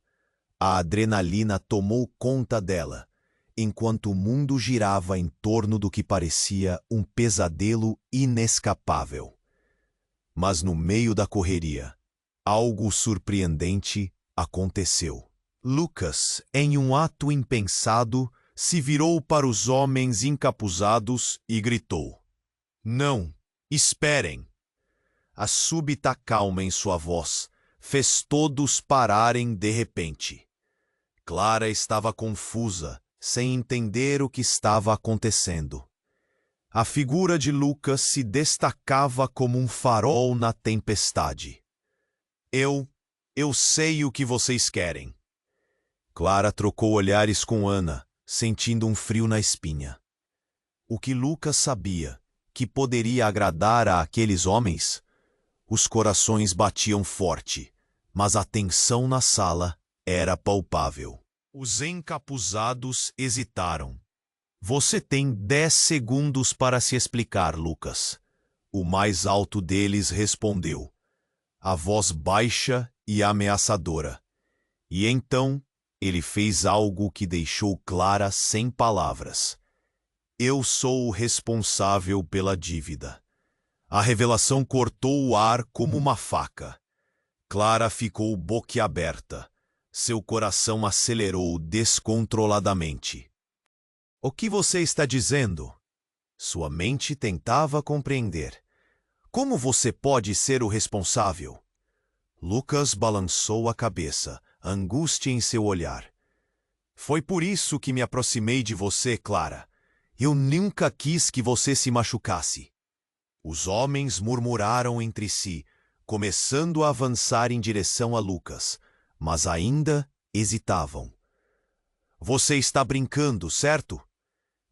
A adrenalina tomou conta dela, enquanto o mundo girava em torno do que parecia um pesadelo inescapável. Mas no meio da correria, algo surpreendente aconteceu. Lucas, em um ato impensado, se virou para os homens encapuzados e gritou: Não, esperem! A súbita calma em sua voz fez todos pararem de repente. Clara estava confusa, sem entender o que estava acontecendo. A figura de Lucas se destacava como um farol na tempestade. Eu sei o que vocês querem. Clara trocou olhares com Ana, sentindo um frio na espinha. O que Lucas sabia, que poderia agradar a aqueles homens? Os corações batiam forte, mas a tensão na sala era palpável. Os encapuzados hesitaram. Você tem 10 segundos para se explicar, Lucas. O mais alto deles respondeu, a voz baixa e ameaçadora. E então ele fez algo que deixou Clara sem palavras. Eu sou o responsável pela dívida. A revelação cortou o ar como uma faca. Clara ficou boquiaberta. Seu coração acelerou descontroladamente. O que você está dizendo? Sua mente tentava compreender. Como você pode ser o responsável? Lucas balançou a cabeça, angústia em seu olhar. Foi por isso que me aproximei de você, Clara. Eu nunca quis que você se machucasse. Os homens murmuraram entre si, começando a avançar em direção a Lucas, mas ainda hesitavam. Você está brincando, certo?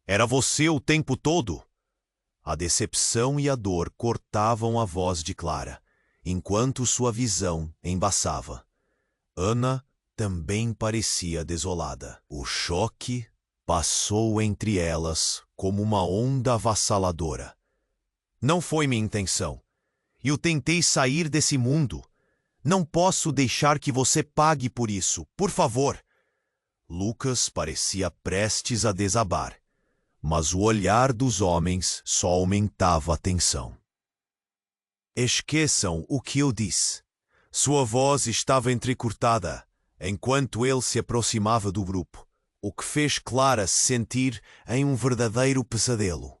Era você o tempo todo? A decepção e a dor cortavam a voz de Clara, enquanto sua visão embaçava. Ana também parecia desolada. O choque passou entre elas como uma onda avassaladora. Não foi minha intenção. Eu tentei sair desse mundo. Não posso deixar que você pague por isso, por favor. Lucas parecia prestes a desabar, mas o olhar dos homens só aumentava a tensão. Esqueçam o que eu disse. Sua voz estava entrecortada, enquanto ele se aproximava do grupo, o que fez Clara se sentir em um verdadeiro pesadelo.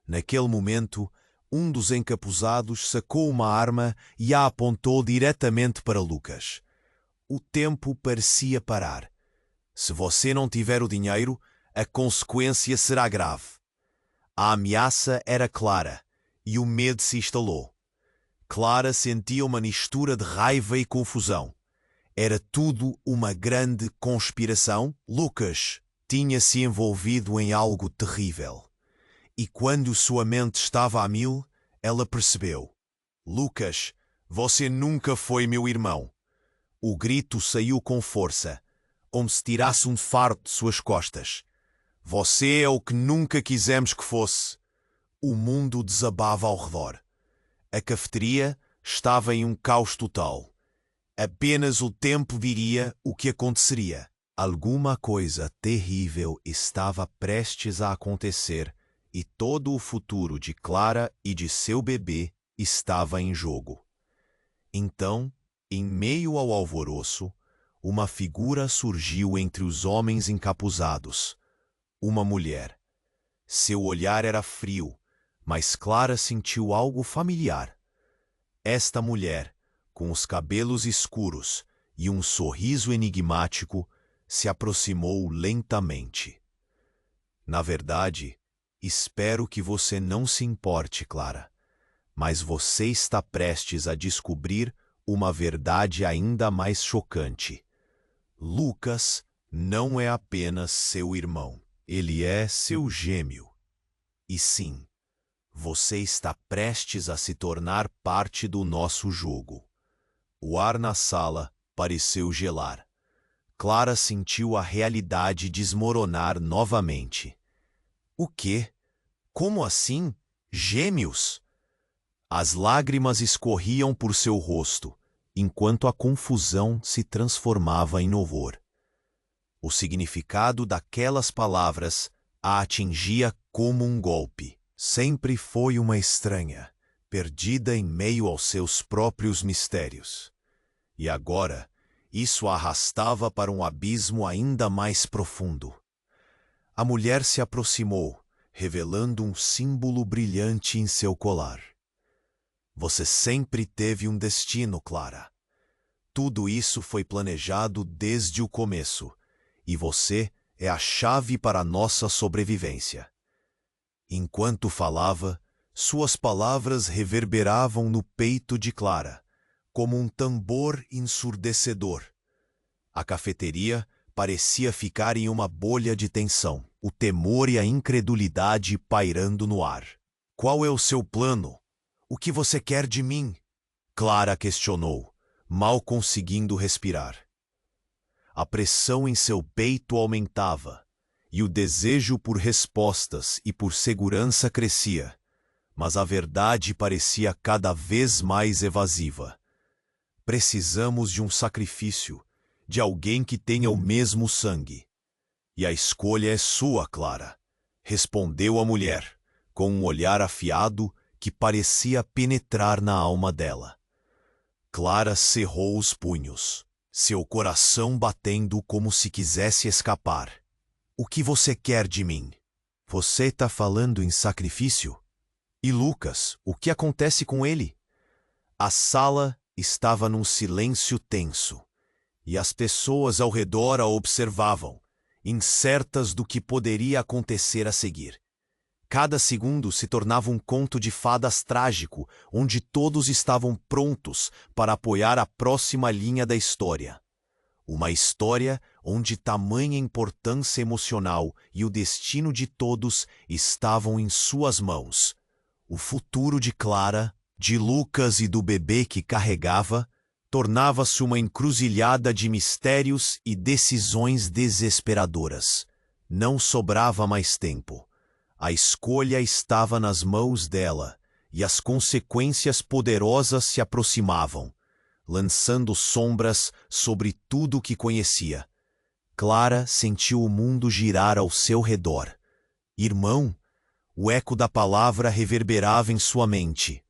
Naquele momento, um dos encapuzados sacou uma arma e a apontou diretamente para Lucas. O tempo parecia parar. Se você não tiver o dinheiro, a consequência será grave. A ameaça era clara e o medo se instalou. Clara sentia uma mistura de raiva e confusão. Era tudo uma grande conspiração? Lucas tinha-se envolvido em algo terrível. E quando sua mente estava a mil, ela percebeu. Lucas, você nunca foi meu irmão. O grito saiu com força, como se tirasse um fardo de suas costas. Você é o que nunca quisemos que fosse. O mundo desabava ao redor. A cafeteria estava em um caos total. Apenas o tempo diria o que aconteceria. Alguma coisa terrível estava prestes a acontecer e todo o futuro de Clara e de seu bebê estava em jogo. Então, em meio ao alvoroço, uma figura surgiu entre os homens encapuzados. Uma mulher. Seu olhar era frio, mas Clara sentiu algo familiar. Esta mulher, com os cabelos escuros e um sorriso enigmático, se aproximou lentamente. Na verdade, espero que você não se importe, Clara, mas você está prestes a descobrir uma verdade ainda mais chocante. Lucas não é apenas seu irmão, ele é seu gêmeo. E sim, você está prestes a se tornar parte do nosso jogo. O ar na sala pareceu gelar. Clara sentiu a realidade desmoronar novamente. O quê? Como assim? Gêmeos? As lágrimas escorriam por seu rosto, enquanto a confusão se transformava em horror. O significado daquelas palavras a atingia como um golpe. Sempre foi uma estranha, perdida em meio aos seus próprios mistérios. E agora, isso a arrastava para um abismo ainda mais profundo. A mulher se aproximou, revelando um símbolo brilhante em seu colar. Você sempre teve um destino, Clara. Tudo isso foi planejado desde o começo, e você é a chave para a nossa sobrevivência. Enquanto falava, suas palavras reverberavam no peito de Clara, como um tambor ensurdecedor. A cafeteria parecia ficar em uma bolha de tensão, o temor e a incredulidade pairando no ar. Qual é o seu plano? O que você quer de mim? Clara questionou, mal conseguindo respirar. A pressão em seu peito aumentava, e o desejo por respostas e por segurança crescia, mas a verdade parecia cada vez mais evasiva. Precisamos de um sacrifício, de alguém que tenha o mesmo sangue. E a escolha é sua, Clara, respondeu a mulher, com um olhar afiado que parecia penetrar na alma dela. Clara cerrou os punhos, seu coração batendo como se quisesse escapar. O que você quer de mim? Você está falando em sacrifício? E Lucas, o que acontece com ele? A sala estava num silêncio tenso, e as pessoas ao redor a observavam, incertas do que poderia acontecer a seguir. Cada segundo se tornava um conto de fadas trágico, onde todos estavam prontos para apoiar a próxima linha da história. Uma história onde tamanha importância emocional e o destino de todos estavam em suas mãos, O futuro de Clara, de Lucas e do bebê que carregava, tornava-se uma encruzilhada de mistérios e decisões desesperadoras. Não sobrava mais tempo. A escolha estava nas mãos dela, e as consequências poderosas se aproximavam, lançando sombras sobre tudo o que conhecia. Clara sentiu o mundo girar ao seu redor. Irmão, o eco da palavra reverberava em sua mente.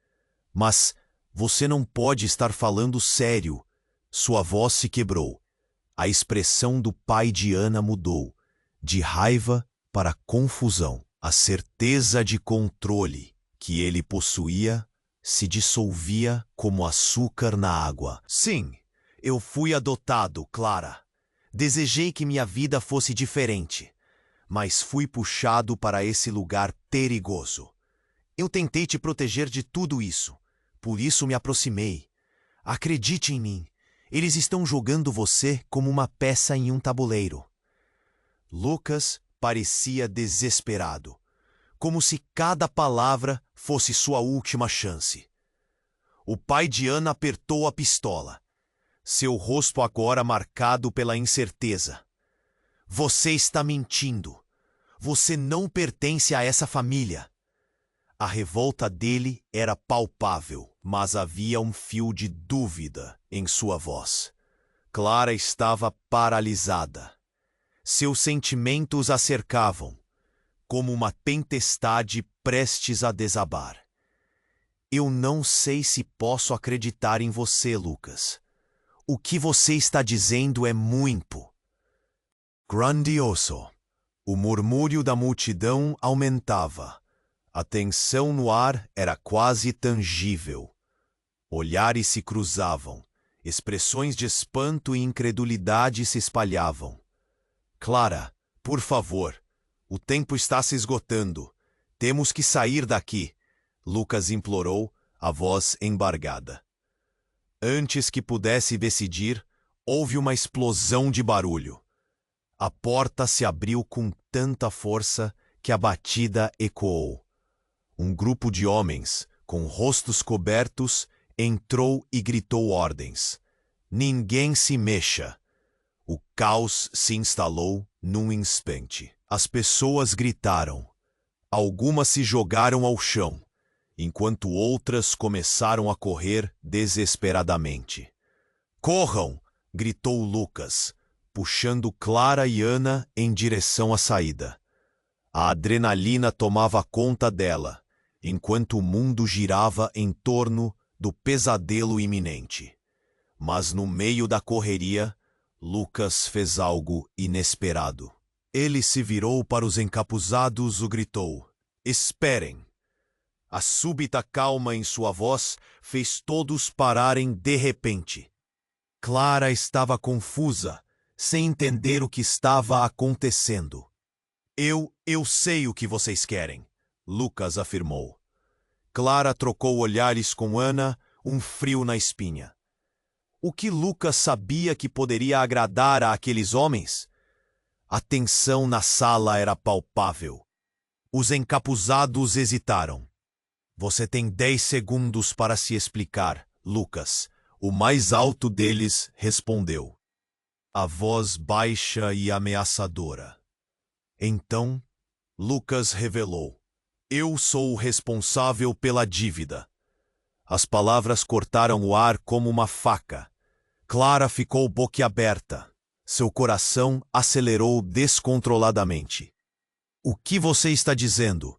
Mas você não pode estar falando sério. Sua voz se quebrou. A expressão do pai de Ana mudou, de raiva para confusão. A certeza de controle que ele possuía se dissolvia como açúcar na água. Sim, eu fui adotado, Clara. Desejei que minha vida fosse diferente, mas fui puxado para esse lugar perigoso. Eu tentei te proteger de tudo isso, por isso me aproximei. Acredite em mim, eles estão jogando você como uma peça em um tabuleiro. Lucas parecia desesperado, como se cada palavra fosse sua última chance. O pai de Ana apertou a pistola, seu rosto agora marcado pela incerteza. Você está mentindo. Você não pertence a essa família. A revolta dele era palpável, mas havia um fio de dúvida em sua voz. Clara estava paralisada. Seus sentimentos a cercavam, como uma tempestade prestes a desabar. Eu não sei se posso acreditar em você, Lucas. O que você está dizendo é muito grandioso. O murmúrio da multidão aumentava. A tensão no ar era quase tangível. Olhares se cruzavam. Expressões de espanto e incredulidade se espalhavam. Clara, por favor, o tempo está se esgotando. Temos que sair daqui, Lucas implorou, a voz embargada. Antes que pudesse decidir, houve uma explosão de barulho. A porta se abriu com tanta força que a batida ecoou. Um grupo de homens, com rostos cobertos, entrou e gritou ordens. Ninguém se mexa. O caos se instalou num instante. As pessoas gritaram. Algumas se jogaram ao chão, enquanto outras começaram a correr desesperadamente. Corram! Gritou Lucas, puxando Clara e Ana em direção à saída. A adrenalina tomava conta dela, enquanto o mundo girava em torno do pesadelo iminente. Mas no meio da correria, Lucas fez algo inesperado. Ele se virou para os encapuzados e gritou: Esperem! A súbita calma em sua voz fez todos pararem de repente. Clara estava confusa, sem entender o que estava acontecendo. Eu sei o que vocês querem, Lucas afirmou. Clara trocou olhares com Ana, um frio na espinha. O que Lucas sabia que poderia agradar a aqueles homens? A tensão na sala era palpável. Os encapuzados hesitaram. Você tem 10 segundos para se explicar, Lucas. O mais alto deles respondeu. A voz baixa e ameaçadora. Então, Lucas revelou. Eu sou o responsável pela dívida. As palavras cortaram o ar como uma faca. Clara ficou boquiaberta. Seu coração acelerou descontroladamente. O que você está dizendo?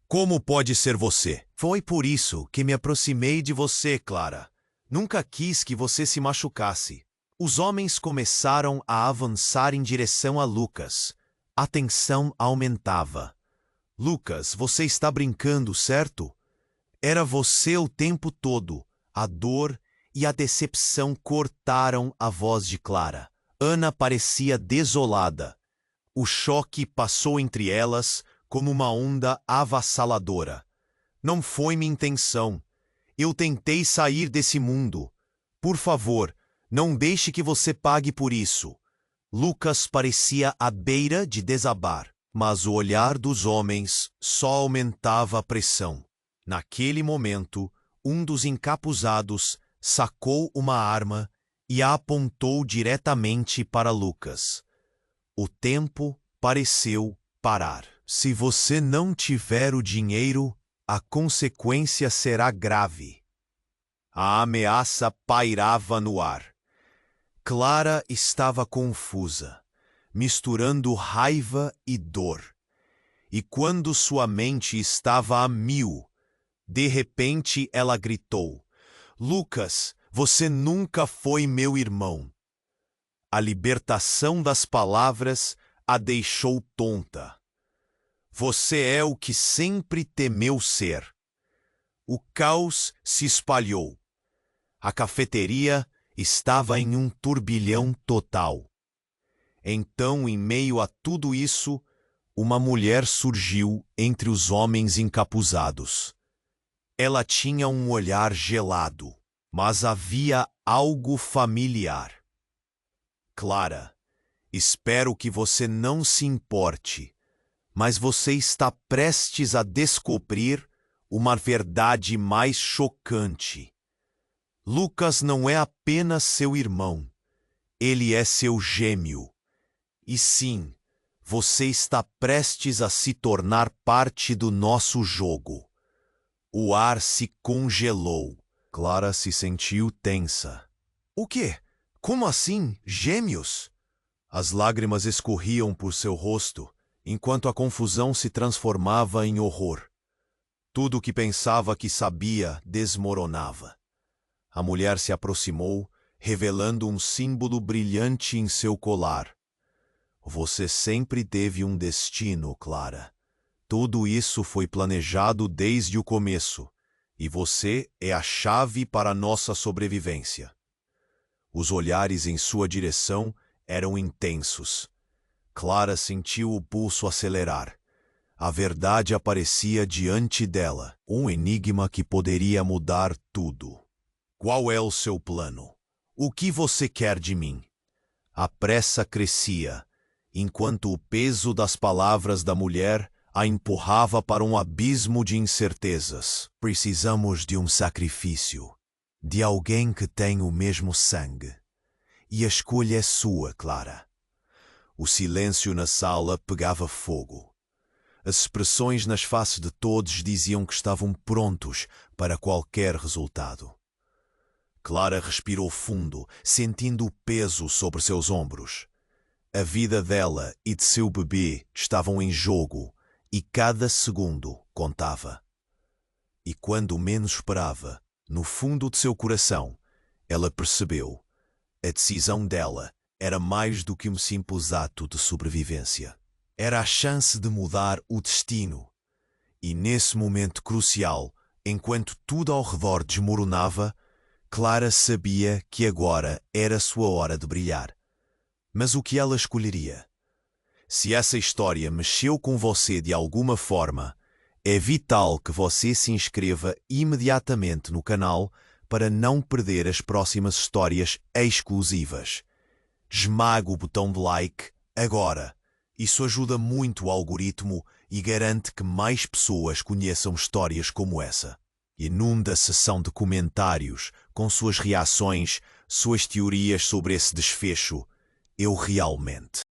Como pode ser você? Foi por isso que me aproximei de você, Clara. Nunca quis que você se machucasse. Os homens começaram a avançar em direção a Lucas. A tensão aumentava. Lucas, você está brincando, certo? Era você o tempo todo. A dor e a decepção cortaram a voz de Clara. Ana parecia desolada. O choque passou entre elas como uma onda avassaladora. Não foi minha intenção. Eu tentei sair desse mundo. Por favor, não deixe que você pague por isso. Lucas parecia à beira de desabar, mas o olhar dos homens só aumentava a pressão. Naquele momento, um dos encapuzados sacou uma arma e a apontou diretamente para Lucas. O tempo pareceu parar. Se você não tiver o dinheiro, a consequência será grave. A ameaça pairava no ar. Clara estava confusa, misturando raiva e dor. E quando sua mente estava a mil, de repente ela gritou: Lucas, você nunca foi meu irmão. A libertação das palavras a deixou tonta. Você é o que sempre temeu ser. O caos se espalhou. A cafeteria estava em um turbilhão total. Então, em meio a tudo isso, uma mulher surgiu entre os homens encapuzados. Ela tinha um olhar gelado, mas havia algo familiar. Clara, espero que você não se importe, mas você está prestes a descobrir uma verdade mais chocante. Lucas não é apenas seu irmão, ele é seu gêmeo. E sim, você está prestes a se tornar parte do nosso jogo. O ar se congelou. Clara se sentiu tensa. O quê? Como assim, gêmeos? As lágrimas escorriam por seu rosto, enquanto a confusão se transformava em horror. Tudo o que pensava que sabia desmoronava. A mulher se aproximou, revelando um símbolo brilhante em seu colar. Você sempre teve um destino, Clara. Tudo isso foi planejado desde o começo, e você é a chave para nossa sobrevivência. Os olhares em sua direção eram intensos. Clara sentiu o pulso acelerar. A verdade aparecia diante dela, um enigma que poderia mudar tudo. Qual é o seu plano? O que você quer de mim? A pressa crescia, enquanto o peso das palavras da mulher a empurrava para um abismo de incertezas. Precisamos de um sacrifício, de alguém que tem o mesmo sangue. E a escolha é sua, Clara. O silêncio na sala pegava fogo. As expressões nas faces de todos diziam que estavam prontos para qualquer resultado. Clara respirou fundo, sentindo o peso sobre seus ombros. A vida dela e de seu bebê estavam em jogo, e cada segundo contava. E quando menos esperava, no fundo de seu coração, ela percebeu: a decisão dela era mais do que um simples ato de sobrevivência. Era a chance de mudar o destino. E nesse momento crucial, enquanto tudo ao redor desmoronava, Clara sabia que agora era sua hora de brilhar. Mas o que ela escolheria? Se essa história mexeu com você de alguma forma, é vital que você se inscreva imediatamente no canal para não perder as próximas histórias exclusivas. Esmague o botão de like agora. Isso ajuda muito o algoritmo e garante que mais pessoas conheçam histórias como essa. Inunda a seção de comentários com suas reações, suas teorias sobre esse desfecho. Eu realmente